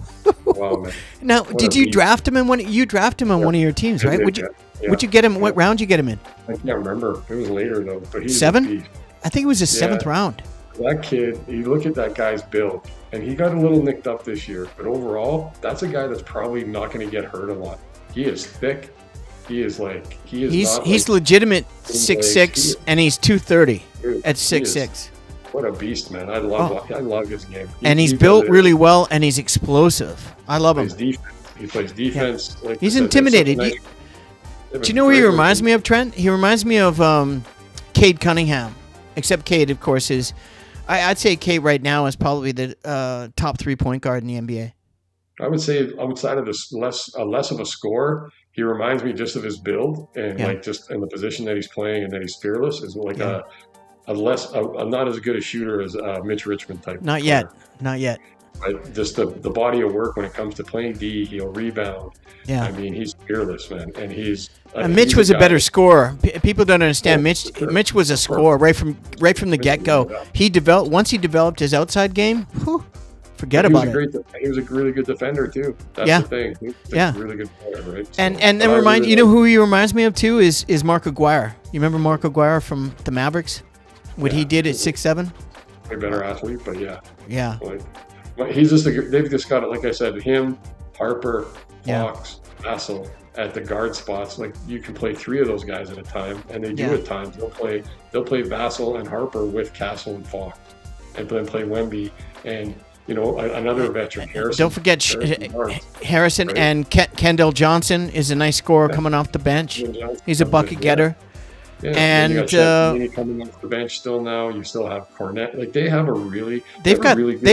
Speaker 2: Wow, man.
Speaker 1: Now, did you draft him in one? You drafted him on one of your teams, right? Would you get him? What round did you get him in?
Speaker 2: I can't remember. It was later though. But he's
Speaker 1: 7? I think it was his 7th round.
Speaker 2: That kid, you look at that guy's build, and he got a little nicked up this year, but overall, that's a guy that's probably not going to get hurt a lot. He is thick. He's legitimate 6'6", and he's 230 at 6'6". What a beast, man! I love his game.
Speaker 1: He's built really well, and he's explosive. I love him.
Speaker 2: He plays defense.
Speaker 1: Yeah. He's intimidated. Do you know who he reminds me of, Trent? He reminds me of Cade Cunningham, except Cade, of course, is. I'd say Cade right now is probably the top 3-point guard in the NBA.
Speaker 2: I would say outside of this less of a scorer, he reminds me just of his build and just in the position that he's playing and that he's fearless is like a not as good a shooter as Mitch Richmond type.
Speaker 1: Not yet.
Speaker 2: But just the body of work when it comes to playing D, he'll rebound.
Speaker 1: Yeah.
Speaker 2: I mean, he's fearless, man, and
Speaker 1: Mitch was a better scorer. People don't understand. Mitch was a scorer right from the get-go. Once he developed his outside game. Forget about it.
Speaker 2: He was a really good defender too. That's the thing. He's a really good player, right? So,
Speaker 1: and who he reminds me of too is Mark Aguirre. You remember Mark Aguirre from the Mavericks? What he did at 6'7"?
Speaker 2: A better athlete, but yeah.
Speaker 1: Yeah.
Speaker 2: He's they've just got it. Like I said, him, Harper, Fox, Vassal at the guard spots. Like you can play 3 of those guys at a time, and they do at times. They'll play Vassal and Harper with Castle and Fox, and then play Wemby and. Another veteran, Harrison.
Speaker 1: Don't forget Harrison, right? And Kendall Johnson is a nice scorer coming off the bench. He's a bucket getter.
Speaker 2: Yeah.
Speaker 1: And
Speaker 2: you got coming off the bench still now. You still have Cornette. Like they have they've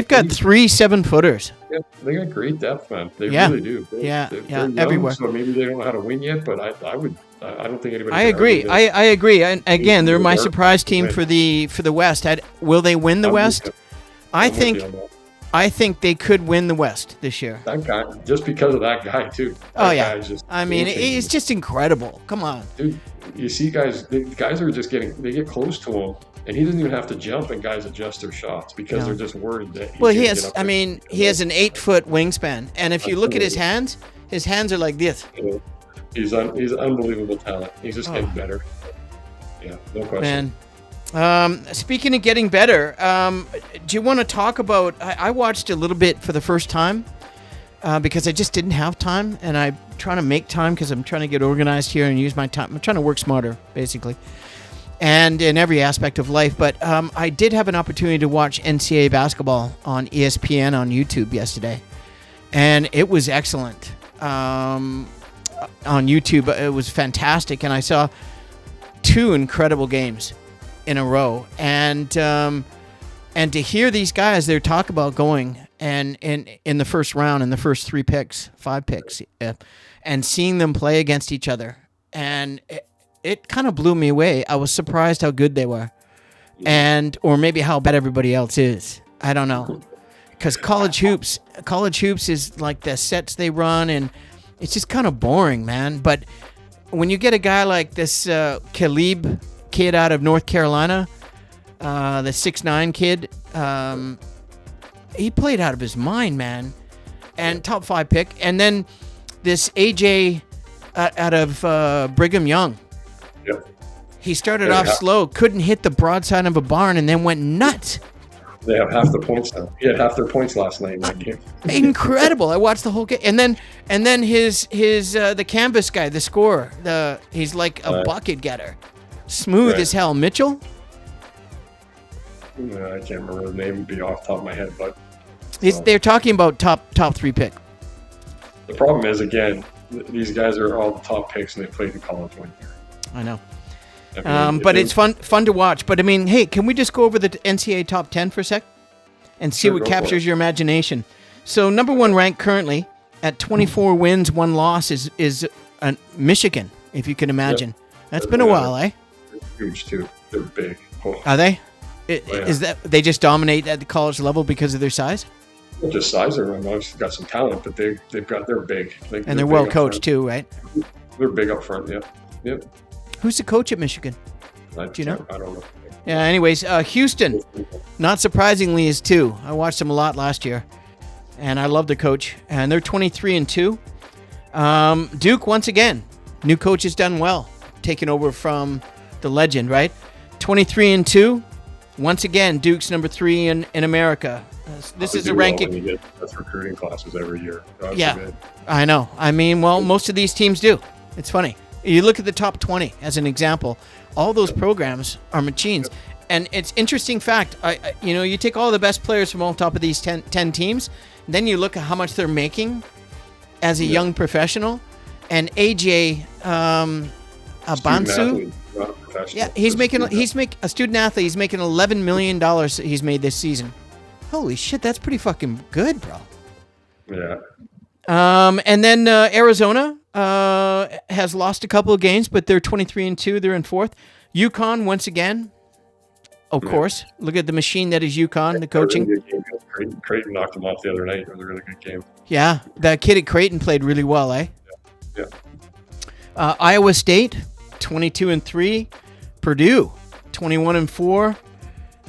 Speaker 2: got 3
Speaker 1: 7-footers.
Speaker 2: Yeah, they got great depth, man. They really do. They're young,
Speaker 1: everywhere.
Speaker 2: So maybe they don't know how to win yet, but I don't think anybody.
Speaker 1: I agree. I agree. And again, they're my surprise team for the West. Will they win the West? I think I think they could win the West this year.
Speaker 2: That guy, just because of that guy too.
Speaker 1: That guy's just I mean, he's just incredible. Come on,
Speaker 2: dude. You see, guys are just they get close to him, and he doesn't even have to jump, and guys adjust their shots because they're just worried that.
Speaker 1: He has. I mean, he has an 8-foot wingspan, and if you look at his hands are like this.
Speaker 2: He's unbelievable talent. He's just getting better. Yeah, no question.
Speaker 1: Man. Speaking of getting better, do you want to talk about? I watched a little bit for the first time because I just didn't have time, and I'm trying to make time because I'm trying to get organized here and use my time. I'm trying to work smarter, basically, and in every aspect of life. But I did have an opportunity to watch NCAA basketball on ESPN on YouTube yesterday, and it was excellent. On YouTube, it was fantastic, and I saw 2 incredible games in a row, and to hear these guys they talk about going and in the first round, in the first 5 picks, and seeing them play against each other, and it kind of blew me away. I was surprised how good they were, or maybe how bad everybody else is. I don't know, because college hoops is like the sets they run, and it's just kind of boring, man. But when you get a guy like this Caleb kid out of North Carolina, the 6'9" kid, he played out of his mind, man, and top 5 pick. And then this AJ out of Brigham Young.
Speaker 2: Yep.
Speaker 1: He started off slow, couldn't hit the broadside of a barn, and then went nuts.
Speaker 2: They have half the points now. He had half their points last night in that game.
Speaker 1: Incredible! I watched the whole game, and then his the canvas guy, the scorer, he's like a bucket getter, smooth as hell. Mitchell.
Speaker 2: I can't remember his name. Would be off the top of my head, but
Speaker 1: they're talking about top 3 pick.
Speaker 2: The problem is, again, these guys are all the top picks, and they played in college 1 year.
Speaker 1: I know. But it's fun to watch. But I mean, hey, can we just go over the NCAA top 10 for a sec and see what captures your imagination? So number 1 ranked currently at 24 wins, 1 loss is Michigan, if you can imagine. Yep. That's been a while, eh?
Speaker 2: They're huge too. They're big. Oh.
Speaker 1: Are they? Is that they just dominate at the college level because of their size?
Speaker 2: Well, just size. They've got some talent, but they're big.
Speaker 1: And they're well coached too, right?
Speaker 2: They're big up front. Yep.
Speaker 1: Who's the coach at Michigan? Do you know?
Speaker 2: I don't know.
Speaker 1: Yeah, anyways, Houston, not surprisingly, is 2. I watched them a lot last year, and I love the coach. And they're 23-2. Duke, once again, new coach has done well, taking over from the legend, right? 23-2. Once again, Duke's number 3 in America. This is a ranking.
Speaker 2: That's recruiting classes every year.
Speaker 1: I know. I mean, well, most of these teams do. It's funny. You look at the top 20 as an example. All those programs are machines. And it's interesting fact. You take all the best players from all top of these 10 teams, then you look at how much they're making as a young professional. And AJ Abansu, he's making a student athlete. He's making $11 million. He's made this season. Holy shit, that's pretty fucking good, bro.
Speaker 2: Yeah.
Speaker 1: And then Arizona has lost a couple of games, but they're 23-2. They're in 4th. UConn once again. Of course, look at the machine that is UConn. The coaching.
Speaker 2: Creighton knocked them off the other night. It was a really good game.
Speaker 1: Yeah, that kid at Creighton played really well, eh?
Speaker 2: Yeah.
Speaker 1: Iowa State, 22-3. Purdue, 21-4.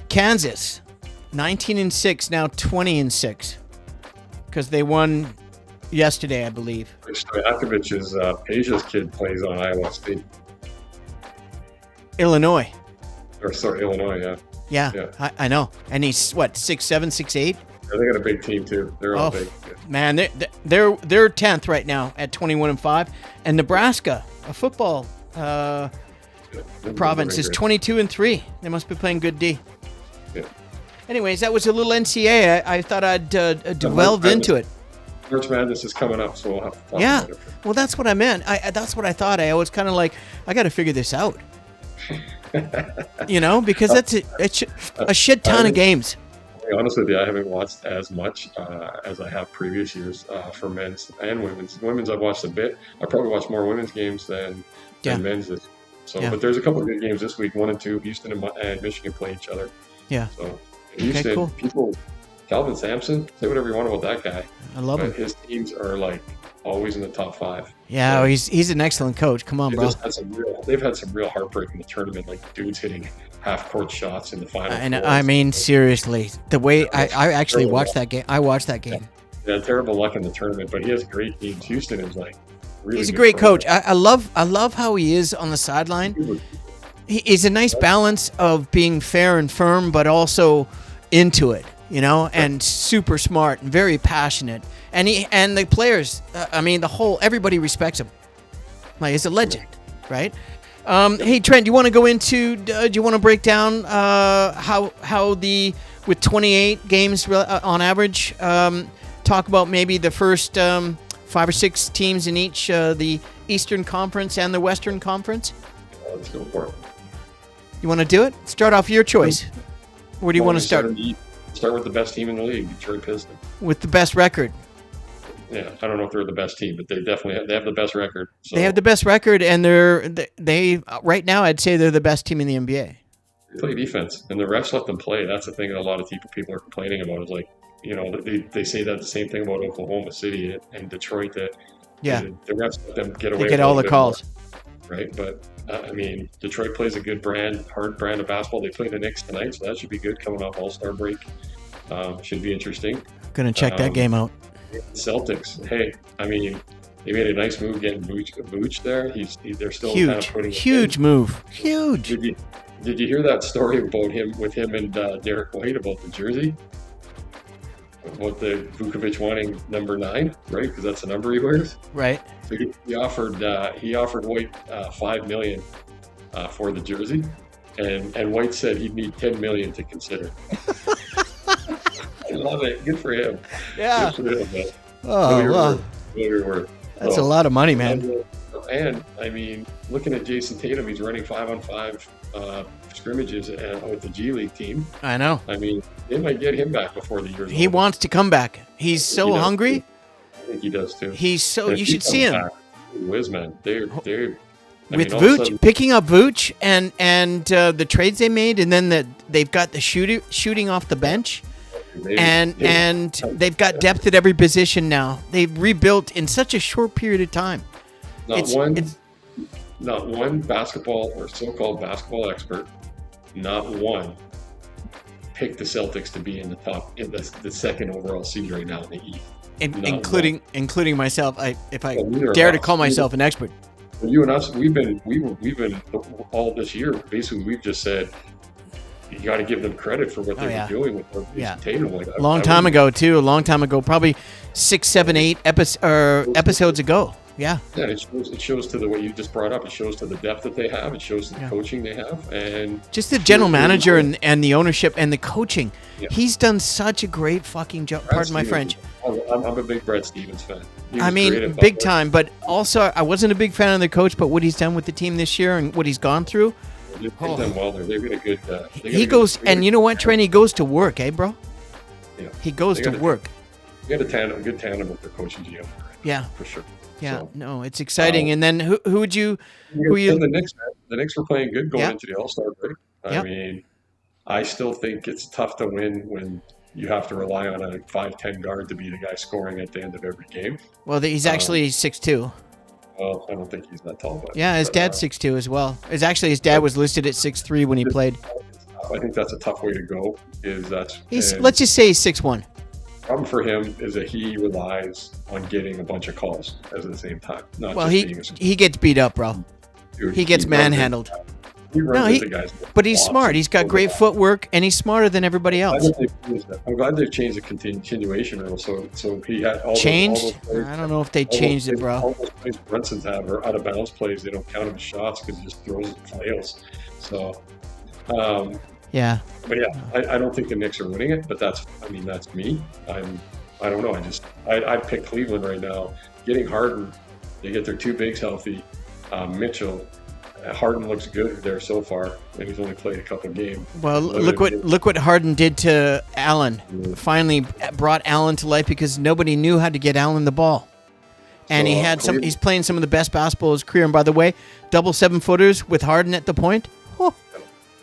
Speaker 1: Kansas, 19-6. Now 20-6, because they won yesterday, I believe.
Speaker 2: Stojakovic's Peja's kid plays on Iowa State.
Speaker 1: Illinois.
Speaker 2: Illinois,
Speaker 1: yeah. I know. And he's what, 6'7", 6'8"?
Speaker 2: Yeah, they got a big team too. They're all big. Yeah.
Speaker 1: Man, they're 10th right now at 21-5. And Nebraska, a football province, is 22-3. They must be playing good D.
Speaker 2: Yeah.
Speaker 1: Anyways, that was a little NCAA. I thought I'd delve into it.
Speaker 2: March Madness is coming up, so we'll have to talk about it.
Speaker 1: Well, that's what I meant. That's what I thought. I was kind of like, I got to figure this out. Because it's a shit ton of games.
Speaker 2: To be honest with you, I haven't watched as much as I have previous years for men's and women's. Women's, I've watched a bit. I probably watched more women's games than men's. But there's a couple of good games this week. 1 and 2, Houston and Michigan play each other.
Speaker 1: Yeah.
Speaker 2: So Houston,
Speaker 1: cool.
Speaker 2: Calvin Sampson, say whatever you want about that guy.
Speaker 1: I love him.
Speaker 2: His teams are like always in the top 5.
Speaker 1: Yeah, so, he's an excellent coach. Come on, bro.
Speaker 2: They've had some real heartbreak in the tournament, like dudes hitting half-court shots in the final.
Speaker 1: And I mean, seriously, the way I actually watched that game. I watched that game.
Speaker 2: Yeah, terrible luck in the tournament, but he has great teams. Houston is like really.
Speaker 1: He's a great coach. I love how he is on the sideline. He's a nice balance of being fair and firm, but also into it, and super smart and very passionate. And the players, everybody respects him. Like, he's a legend, right? Hey, Trent, do you want to go into? Do you want to break down how with 28 games on average? Talk about maybe the first 5 or 6 teams in each the Eastern Conference and the Western Conference.
Speaker 2: Let's go for it.
Speaker 1: You want to do it? Start off your choice. Where do you want to start?
Speaker 2: Start with the best team in the league, Detroit Pistons.
Speaker 1: With the best record.
Speaker 2: Yeah, I don't know if they're the best team, but they definitely have the best record. So.
Speaker 1: They have the best record, and they right now I'd say they're the best team in the NBA.
Speaker 2: They play defense, and the refs let them play. That's the thing that a lot of people are complaining about. Is like, they say that the same thing about Oklahoma City and Detroit. That the refs let them get away.
Speaker 1: They get all the calls,
Speaker 2: more, right? But Detroit plays a good hard brand of basketball. They play the Knicks tonight, so that should be good. Coming off All-Star break, should be interesting.
Speaker 1: Gonna check that game out.
Speaker 2: Celtics, hey, they made a nice move getting Vooch there. They're still
Speaker 1: huge,
Speaker 2: kind of putting
Speaker 1: huge move, huge.
Speaker 2: Did you hear that story about him and Derek White about the jersey? About the Vukovic wanting number 9, right? Because that's the number he wears.
Speaker 1: Right.
Speaker 2: So he offered White $5 million for the jersey, and White said he'd need $10 million to consider. I love it. Good for him.
Speaker 1: Yeah.
Speaker 2: Good for him, man.
Speaker 1: Oh,
Speaker 2: wow.
Speaker 1: That's a lot of money, man.
Speaker 2: And looking at Jason Tatum, he's running 5-on-5 scrimmages with the G League team.
Speaker 1: I know.
Speaker 2: They might get him back before the year's
Speaker 1: He
Speaker 2: over.
Speaker 1: Wants to come back. He's so hungry.
Speaker 2: I think he does too.
Speaker 1: You should see him.
Speaker 2: Whiz, man. They're
Speaker 1: with Vooch, picking up Vooch and the trades they made, and then they've got the shooting off the bench. And they've got depth at every position now. They've rebuilt in such a short period of time.
Speaker 2: Not one basketball or so-called basketball expert, not one, picked the Celtics to be in the second overall seed right now in the East.
Speaker 1: Including myself. If I dare to call myself an expert.
Speaker 2: Well, you and us, we've been all this year. Basically, we've just said, you got to give them credit for what they were doing with Tatum.
Speaker 1: A long time ago, probably 6, 7, 8 episodes ago. Yeah.
Speaker 2: Yeah, it shows to what you just brought up. It shows to the depth that they have. It shows to the coaching they have, and
Speaker 1: just the general manager and the ownership and the coaching. Yeah. He's done such a great fucking job. Pardon my French.
Speaker 2: I'm a big Brad Stevens fan.
Speaker 1: Big time. But also, I wasn't a big fan of the coach, but what he's done with the team this year and what he's gone through.
Speaker 2: They've done well there. They've got a good.
Speaker 1: He goes, and you know what, Trent? He goes to work, bro?
Speaker 2: Yeah.
Speaker 1: He goes to work.
Speaker 2: You got a good tandem with the coaching GM.
Speaker 1: Yeah.
Speaker 2: For sure.
Speaker 1: Yeah, so, no, it's exciting. And then who would you?
Speaker 2: The Knicks were playing good going into the All-Star break. I still think it's tough to win when you have to rely on a 5'10" guard to be the guy scoring at the end of every game.
Speaker 1: Well, he's actually 6'2".
Speaker 2: Well, I don't think he's that tall. But,
Speaker 1: his dad's 6'2" as well. His dad was listed at 6'3" when he played.
Speaker 2: I think that's a tough way to go.
Speaker 1: Let's just say he's 6'1".
Speaker 2: Problem for him is that he relies on getting a bunch of calls at the same time.
Speaker 1: He gets beat up, bro.
Speaker 2: Dude,
Speaker 1: he gets manhandled. But he's smart. He's got great footwork, and he's smarter than everybody else.
Speaker 2: I'm glad they've changed the continuation rule. So he had all
Speaker 1: changed.
Speaker 2: Those plays,
Speaker 1: I don't know if they changed it, bro.
Speaker 2: All those plays Brunson's have are out of bounds plays. They don't count them as shots because he just throws flails. So.
Speaker 1: Yeah.
Speaker 2: But I don't think the Knicks are winning it, but that's me. I don't know. I'd pick Cleveland right now. Getting Harden, they get their 2 bigs healthy. Mitchell, Harden looks good there so far, and he's only played a couple of games.
Speaker 1: Well, look what Harden did to Allen. Finally brought Allen to life because nobody knew how to get Allen the ball. And he's playing some of the best basketball of his career. And by the way, double 7-footers with Harden at the point. Oh.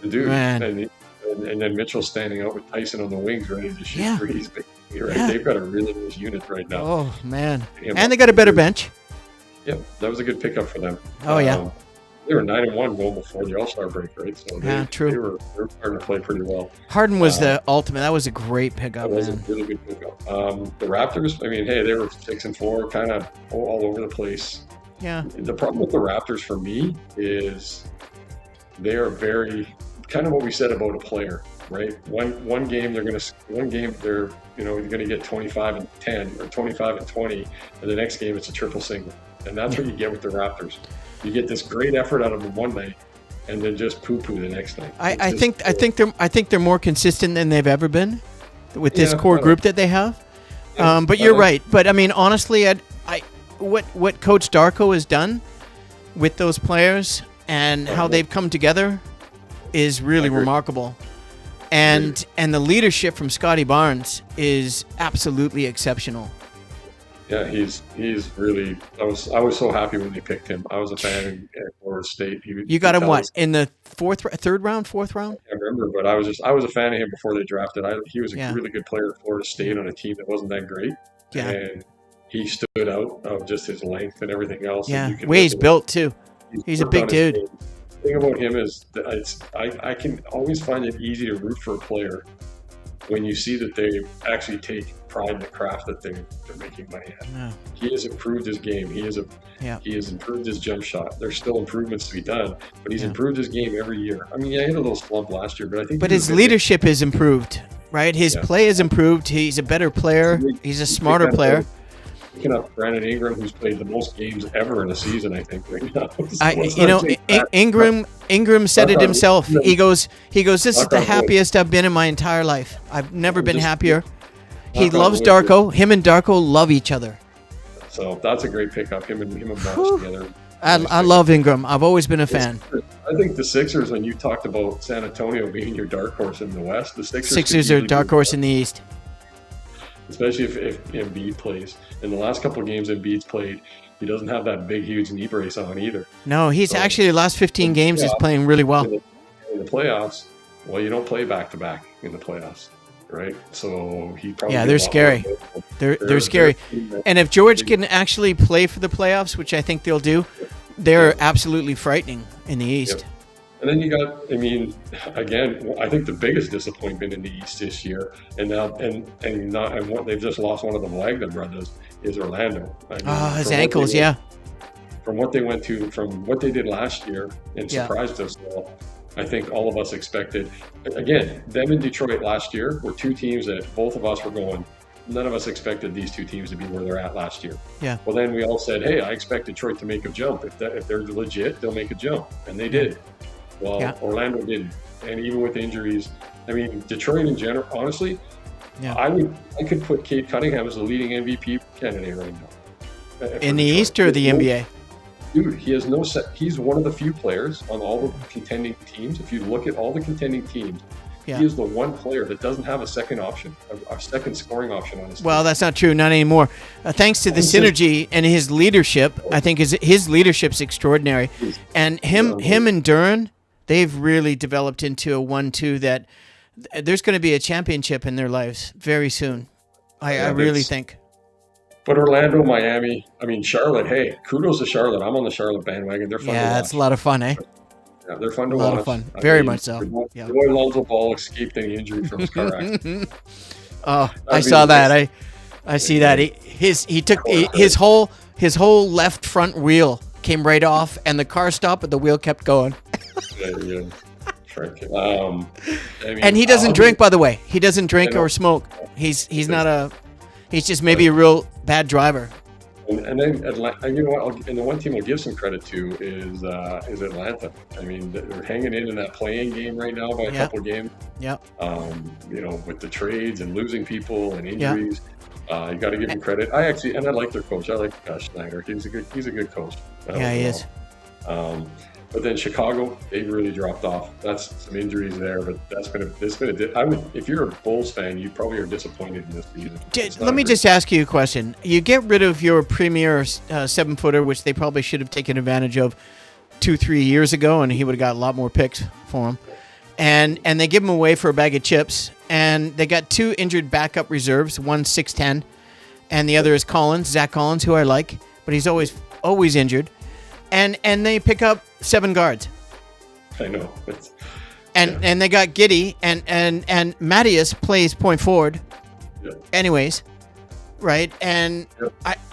Speaker 2: Dude,
Speaker 1: man.
Speaker 2: And and then Mitchell's standing out with Tyson on the wings, ready to shoot
Speaker 1: Yeah.
Speaker 2: threes. Right?
Speaker 1: Yeah.
Speaker 2: They've got a really nice unit right now.
Speaker 1: Oh, man. And they got a better bench.
Speaker 2: Yeah, that was a good pickup for them.
Speaker 1: Oh, yeah.
Speaker 2: They were 9-1 going before the All-Star break, right? So
Speaker 1: true.
Speaker 2: They were starting to play pretty well.
Speaker 1: Harden was the ultimate. That was a great pickup,
Speaker 2: That was
Speaker 1: man.
Speaker 2: a really good pickup. The Raptors, I mean, hey, they were 6-4, kind of all over the place.
Speaker 1: Yeah.
Speaker 2: The problem with the Raptors for me is they are very kind of what we said about a player, right? One game they're going to get 25 and 10 or 25 and 20, and the next game it's a triple single, and that's what you get with the Raptors. You get this great effort out of them one night, and then just poo-poo the next night.
Speaker 1: I think they're more consistent than they've ever been with this core group that they have. But you're right. But I mean, honestly, what Coach Darko has done with those players and how they've come together is really remarkable. And the leadership from Scotty Barnes is absolutely exceptional.
Speaker 2: Yeah, he's really. I was so happy when they picked him. I was a fan at Florida State.
Speaker 1: You got him what in the third round, fourth round?
Speaker 2: I remember, but I was a fan of him before they drafted. He was a really good player at Florida State on a team that wasn't that great.
Speaker 1: Yeah.
Speaker 2: And he stood out of just his length and everything else.
Speaker 1: Yeah, way he's built too. He's a big dude.
Speaker 2: The thing about him is that I can always find it easy to root for a player when you see that they actually take pride in the craft that they're making money at. Yeah. He has improved his game. He has improved his jump shot. There's still improvements to be done, but he's improved his game every year. I mean, he had a little slump last year, but I think. But
Speaker 1: his leadership has improved, right? His play has improved. He's a better player. He's a smarter player.
Speaker 2: Picking up Brandon Ingram, who's played the most games ever in a season, I think, right now.
Speaker 1: Ingram said it himself. He goes, this is the happiest I've been in my entire life. I've never been happier. He loves Darko. Him and Darko love each other.
Speaker 2: So that's a great pickup. Him and Barnes together.
Speaker 1: I love Ingram. I've always been a fan.
Speaker 2: I think the Sixers, when you talked about San Antonio being your dark horse in the West, the
Speaker 1: Sixers are dark horse in the East.
Speaker 2: Especially if Embiid plays. In the last couple of games Embiid's played, he doesn't have that big, huge knee brace on either.
Speaker 1: No, he's actually the last 15 games he's playing really well.
Speaker 2: In the playoffs, well, you don't play back-to-back in the playoffs, right? So he probably...
Speaker 1: Yeah, they're scary. They're scary. And if George can actually play for the playoffs, which I think they'll do, they're absolutely frightening in the East.
Speaker 2: Yep. And then you got, I mean, again, I think the biggest disappointment in the East this year, and what they've just lost one of the Wagner brothers, is Orlando. I mean,
Speaker 1: his ankles,
Speaker 2: From what they went to, from what they did last year, and surprised us all. I think all of us expected. Again, them and Detroit last year were two teams that both of us were going. None of us expected these two teams to be where they're at last year.
Speaker 1: Yeah.
Speaker 2: Well, then we all said, "Hey, I expect Detroit to make a jump. If they're legit, they'll make a jump," and they did. Well, Orlando didn't, and even with injuries, I mean, Detroit in general, honestly, I could put Cade Cunningham as the leading MVP candidate right now.
Speaker 1: In the East or the NBA?
Speaker 2: Dude, he has no set. He's one of the few players on all the contending teams. If you look at all the contending teams, he is the one player that doesn't have a second option, a second scoring option on his team.
Speaker 1: Well, that's not true. Not anymore. Thanks to the synergy and his leadership, I think his leadership's extraordinary. And him and Duran, they've really developed into a 1-2 that there's going to be a championship in their lives very soon. I really think.
Speaker 2: But Orlando, Miami, I mean, Charlotte, hey, kudos to Charlotte. I'm on the Charlotte bandwagon. They're fun to watch.
Speaker 1: Yeah, it's a lot of fun, eh?
Speaker 2: Yeah, they're fun to watch.
Speaker 1: A lot of fun. Very much so.
Speaker 2: The boy Lonzo Ball escaped any injury from his car accident.
Speaker 1: I saw that. I see that. He took his whole left front wheel came right off, and the car stopped, but the wheel kept going.
Speaker 2: Yeah.
Speaker 1: And he doesn't drink, by the way. He doesn't drink or smoke. He's just maybe a real bad driver.
Speaker 2: And then you know what? And the one team I'll give some credit to is Atlanta. I mean, they're hanging in that playing game right now by a couple of games.
Speaker 1: Yeah.
Speaker 2: With the trades and losing people and injuries, you got to give him credit. I like their coach. I like Schneider. He's a good coach.
Speaker 1: He is.
Speaker 2: But then Chicago, they really dropped off. That's some injuries there, but if you're a Bulls fan, you probably are disappointed in this season.
Speaker 1: Let me just ask you a question. You get rid of your premier 7-footer, which they probably should have taken advantage of 2-3 years ago, and he would have got a lot more picks for him. and they give him away for a bag of chips. And they got 2 injured backup reserves. One's 6'10", and the other is Zach Collins, who I like, but he's always injured. And they pick up 7 guards.
Speaker 2: I know.
Speaker 1: And they got Giddey and Matthias plays point forward.
Speaker 2: Yeah.
Speaker 1: Anyways, right? And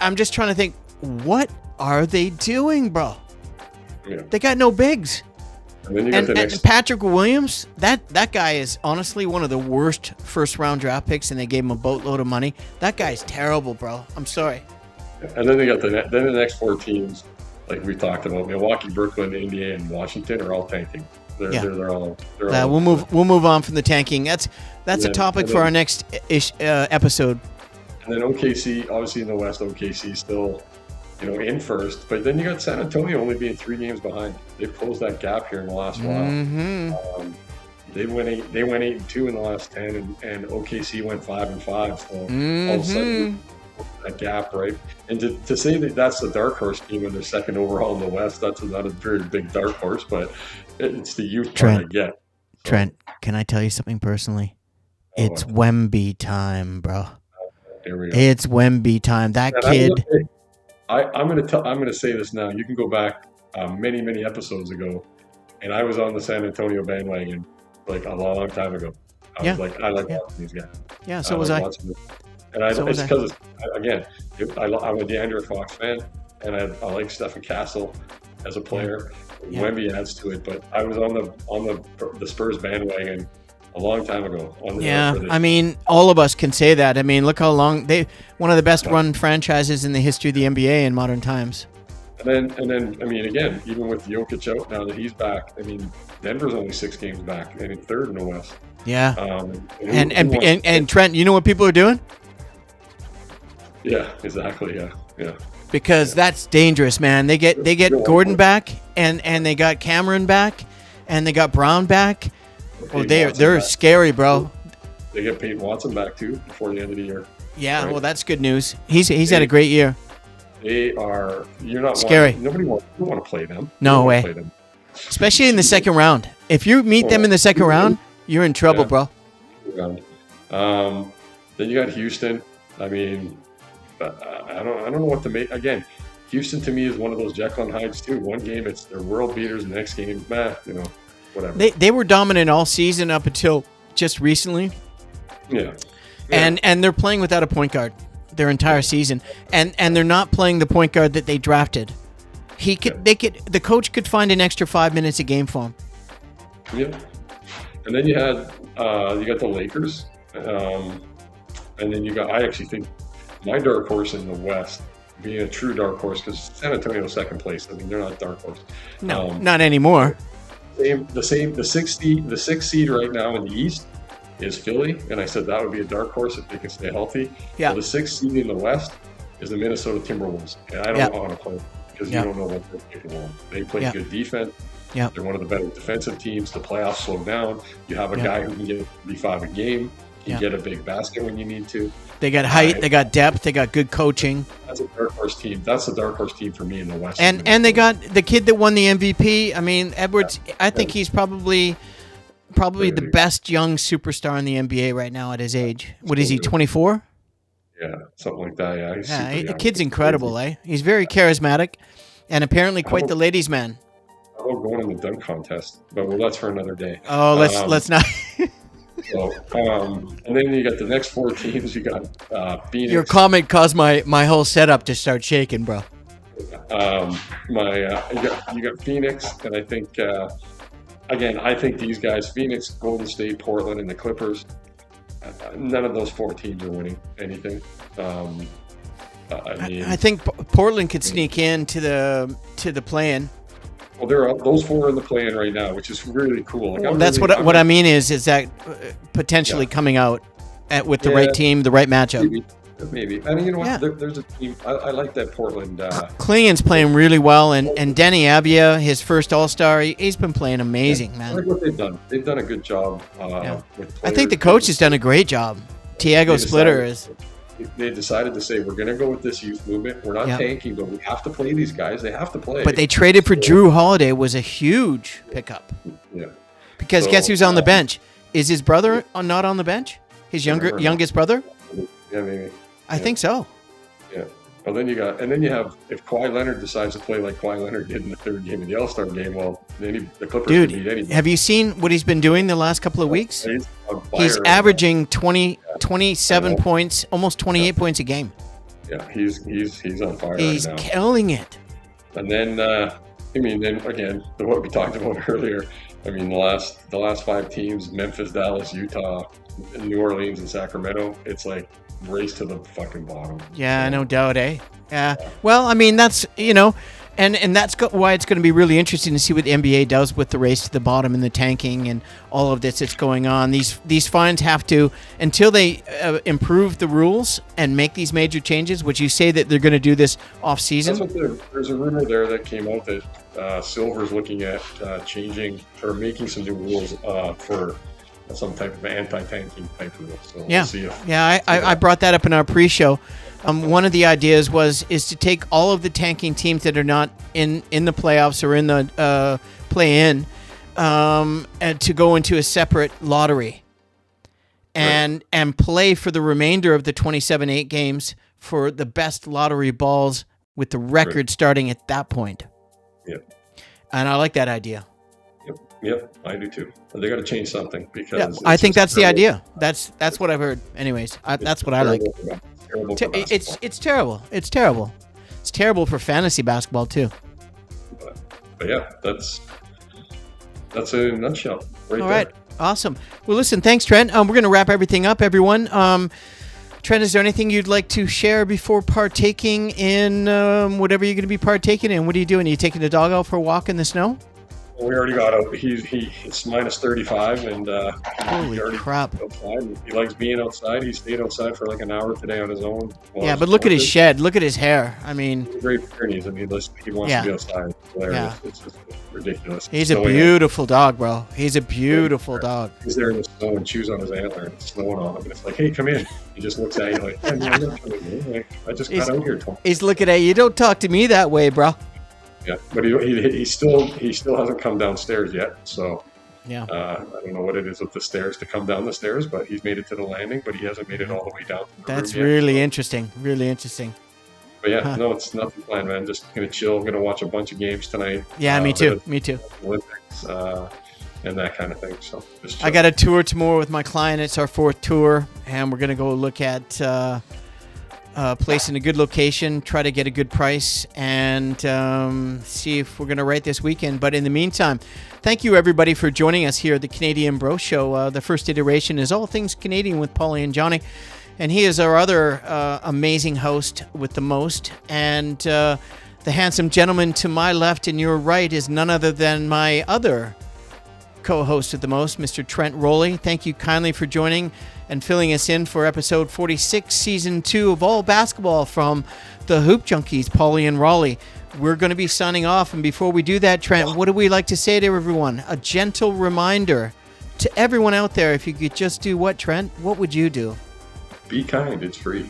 Speaker 1: I'm just trying to think, what are they doing, bro?
Speaker 2: Yeah.
Speaker 1: They got no bigs.
Speaker 2: And then you got
Speaker 1: And Patrick Williams, that guy is honestly one of the worst first-round draft picks, and they gave him a boatload of money. That guy's terrible, bro. I'm sorry.
Speaker 2: And then they got the next 4 teams, like we talked about, Milwaukee, Brooklyn, Indiana, and Washington are all tanking. They're all.
Speaker 1: We'll move on from the tanking. That's a topic for our next episode.
Speaker 2: And then OKC, obviously in the West, OKC still, in first. But then you got San Antonio only being 3 games behind. They've closed that gap here in the last while.
Speaker 1: Mm-hmm.
Speaker 2: They went 8-2 in the last 10, and OKC went 5-5. So all of a sudden, that gap, right? And to say that that's the dark horse team when they're second overall in the West, that's not a very big dark horse, but it's the youth part I get. So,
Speaker 1: Trent, can I tell you something personally? It's Wemby time, bro.
Speaker 2: Here we go.
Speaker 1: It's Wemby time. That kid.
Speaker 2: I'm gonna say this now. You can go back many episodes ago, and I was on the San Antonio bandwagon like a long time ago. I was like, I like watching these guys.
Speaker 1: Yeah, so was I.
Speaker 2: And it's because, again, I'm a DeAndre Fox fan, and I like Stephen Castle as a player. Yeah. Wemby adds to it, but I was on the Spurs bandwagon a long time ago.
Speaker 1: I mean, all of us can say that. I mean, look how long one of the best run franchises in the history of the NBA in modern times.
Speaker 2: And then, I mean, again, even with Jokic out now that he's back, I mean, Denver's only 6 games back, and in third in the West.
Speaker 1: Yeah. And Trent, you know what people are doing?
Speaker 2: Yeah, exactly. Yeah.
Speaker 1: Because that's dangerous, man. They get Gordon back, and they got Cameron back, and they got Brown back. Well, they're scary, bro.
Speaker 2: They get Peyton Watson back too before the end of the year.
Speaker 1: Yeah, right? Well, that's good news. He's had a great year.
Speaker 2: They are. You're not
Speaker 1: scary.
Speaker 2: Nobody want to play them.
Speaker 1: No way. Play them. Especially in the second round. If you meet them in the second round, you're in trouble, bro.
Speaker 2: Then you got Houston. I mean, I don't know what to make. Again, Houston to me is one of those Jekyll and Hydes too. One game they're world beaters, the next game, whatever.
Speaker 1: They were dominant all season up until just recently.
Speaker 2: Yeah.
Speaker 1: And they're playing without a point guard their entire season, and they're not playing the point guard that they drafted. The coach could find an extra 5 minutes a game for him.
Speaker 2: Yeah. And then you got the Lakers, and then I actually think my dark horse in the West, being a true dark horse, because San Antonio's second place. I mean, they're not dark horse.
Speaker 1: No, not anymore.
Speaker 2: The sixth seed right now in the East is Philly, and I said that would be a dark horse if they can stay healthy.
Speaker 1: Yeah.
Speaker 2: So the 6th seed in the West is the Minnesota Timberwolves, and I don't want to play because you don't know what they're capable of. They play good defense. Yeah. They're one of the better defensive teams. The playoffs slow down. You have a guy who can get 35 a game. You get a big basket when you need to.
Speaker 1: They got height. They got depth. They got good coaching.
Speaker 2: That's a dark horse team. That's the dark horse team for me in the West.
Speaker 1: And they got the kid that won the MVP. I mean, Edwards. I think he's probably the best young superstar in the NBA right now at his age. What is he? 24?
Speaker 2: Yeah, something like that. Yeah,
Speaker 1: the kid's incredible. He's very charismatic, and apparently quite the ladies' man.
Speaker 2: How about going in the dunk contest? But that's for another day.
Speaker 1: Oh, let's not.
Speaker 2: So, and then you got the next 4 teams. You got Phoenix.
Speaker 1: Your comment caused my whole setup to start shaking, bro.
Speaker 2: You got Phoenix, and I think again, I think these guys, Phoenix, Golden State, Portland, and the Clippers. None of those 4 teams are winning anything.
Speaker 1: I think Portland could sneak into the play-in.
Speaker 2: Well, those 4 in the play-in right now, which is really cool.
Speaker 1: That's what I mean is that potentially coming out with the right team, the right matchup.
Speaker 2: Maybe. And you know what? There's a team. I like that Portland.
Speaker 1: Clingan's playing really well, and Denny Abia, his first All-Star, he's been playing amazing, man.
Speaker 2: I like what they've done. They've done a good job. With
Speaker 1: I think the coach has done a great job. Tiago Splitter is.
Speaker 2: They decided to say, we're going to go with this youth movement. We're not tanking, but we have to play these guys. They have to play.
Speaker 1: But they traded for Drew Holiday, was a huge pickup.
Speaker 2: Yeah.
Speaker 1: Because
Speaker 2: So,
Speaker 1: guess who's on the bench? Is his brother not on the bench? His youngest brother?
Speaker 2: Yeah, maybe.
Speaker 1: I think so.
Speaker 2: Yeah. Well, then you have, if Kawhi Leonard decides to play like Kawhi Leonard did in the third game of the All-Star game, well, then the Clippers can beat anybody.
Speaker 1: Have you seen what he's been doing the last couple of weeks? He's
Speaker 2: right
Speaker 1: averaging 27 points, almost 28 points a game.
Speaker 2: Yeah, he's on fire
Speaker 1: He's
Speaker 2: right now.
Speaker 1: killing it.
Speaker 2: And then, then again, what we talked about earlier. I mean, the last 5 teams: Memphis, Dallas, Utah, New Orleans, and Sacramento. It's like race to the fucking bottom.
Speaker 1: Yeah, no doubt, eh? Yeah. Well, I mean, that's, and that's why it's going to be really interesting to see what the NBA does with the race to the bottom and the tanking and all of this that's going on. These fines have to, until they improve the rules and make these major changes, which you say that they're going to do this off season.
Speaker 2: There's a rumor there that came out that Silver's looking at changing or making some new rules for some type of anti-tanking type rule. So
Speaker 1: yeah,
Speaker 2: we'll see
Speaker 1: I brought that up in our pre-show. One of the ideas is to take all of the tanking teams that are not in the playoffs or in the play-in, and to go into a separate lottery, and play for the remainder of the 27-8 games for the best lottery balls with the record starting at that point.
Speaker 2: Yep.
Speaker 1: And I like that idea.
Speaker 2: Yep, I do too. But they got to change something because
Speaker 1: I think that's the idea. That's what I've heard. Anyways, that's what I like. It's terrible. It's terrible. It's terrible for fantasy basketball too.
Speaker 2: But yeah, that's a nutshell. All
Speaker 1: right, awesome. Well, listen, thanks, Trent. We're going to wrap everything up, everyone. Trent, is there anything you'd like to share before partaking in whatever you're going to be partaking in? What are you doing? Are you taking the dog out for a walk in the snow?
Speaker 2: We already got out. It's minus 35, and
Speaker 1: holy crap!
Speaker 2: Outside. He likes being outside. He stayed outside for like an hour today on his own.
Speaker 1: Yeah, but look at his shed. Look at his hair. I mean,
Speaker 2: he's a great Pyrenees. I mean, he wants to be outside. It's just ridiculous.
Speaker 1: He's a beautiful dog, bro. He's a beautiful dog.
Speaker 2: He's there in the snow and chews on his antler, and it's snowing on him. And it's like, hey, come in. He just looks at you like, hey, man, I'm not coming in. Like, I just got out here.
Speaker 1: He's looking at you. Don't talk to me that way, bro.
Speaker 2: Yeah, but he still hasn't come downstairs yet. So
Speaker 1: yeah,
Speaker 2: I don't know what it is with the stairs to come down the stairs, but he's made it to the landing, but he hasn't made it all the way down.
Speaker 1: That's really interesting. Really interesting.
Speaker 2: But yeah, no, it's nothing planned, man. Just gonna chill. Gonna watch a bunch of games tonight.
Speaker 1: Yeah, me too. Me too.
Speaker 2: Olympics and that kind of thing. So
Speaker 1: I got a tour tomorrow with my client. It's our 4th tour, and we're gonna go look at place in a good location, try to get a good price, and see if we're going to write this weekend. But in the meantime, thank you everybody for joining us here at the Canadian Bro Show. The first iteration is All Things Canadian with Pauly and Johnny, and he is our other amazing host with the most. And the handsome gentleman to my left and your right is none other than my other co-host with the most, Mr. Trent Rowley. Thank you kindly for joining and filling us in for episode 46, season 2 of All Basketball from the Hoopjunkies, Pauly and Rowley. We're going to be signing off, and before we do that, Trent, what do we like to say to everyone? A gentle reminder to everyone out there, if you could just do what, Trent? What would you do?
Speaker 2: Be kind, it's free.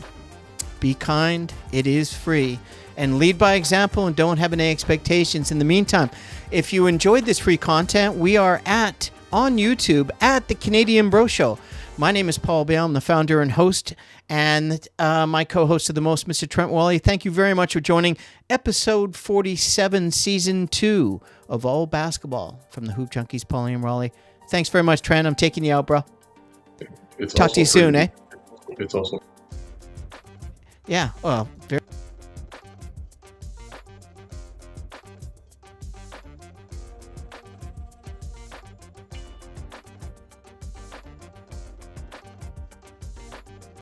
Speaker 1: Be kind, it is free. And lead by example and don't have any expectations. In the meantime, if you enjoyed this free content, we are on YouTube at the Canadian Bro Show. My name is Paul Bale. I'm the founder and host, and my co-host of the most, Mr. Trent Wally. Thank you very much for joining episode 47, season 2 of All Basketball from the Hoopjunkies, Pauly and Rowley. Thanks very much, Trent. I'm taking you out, bro. Talk to you soon, eh?
Speaker 2: It's also.
Speaker 1: Yeah. Well, very.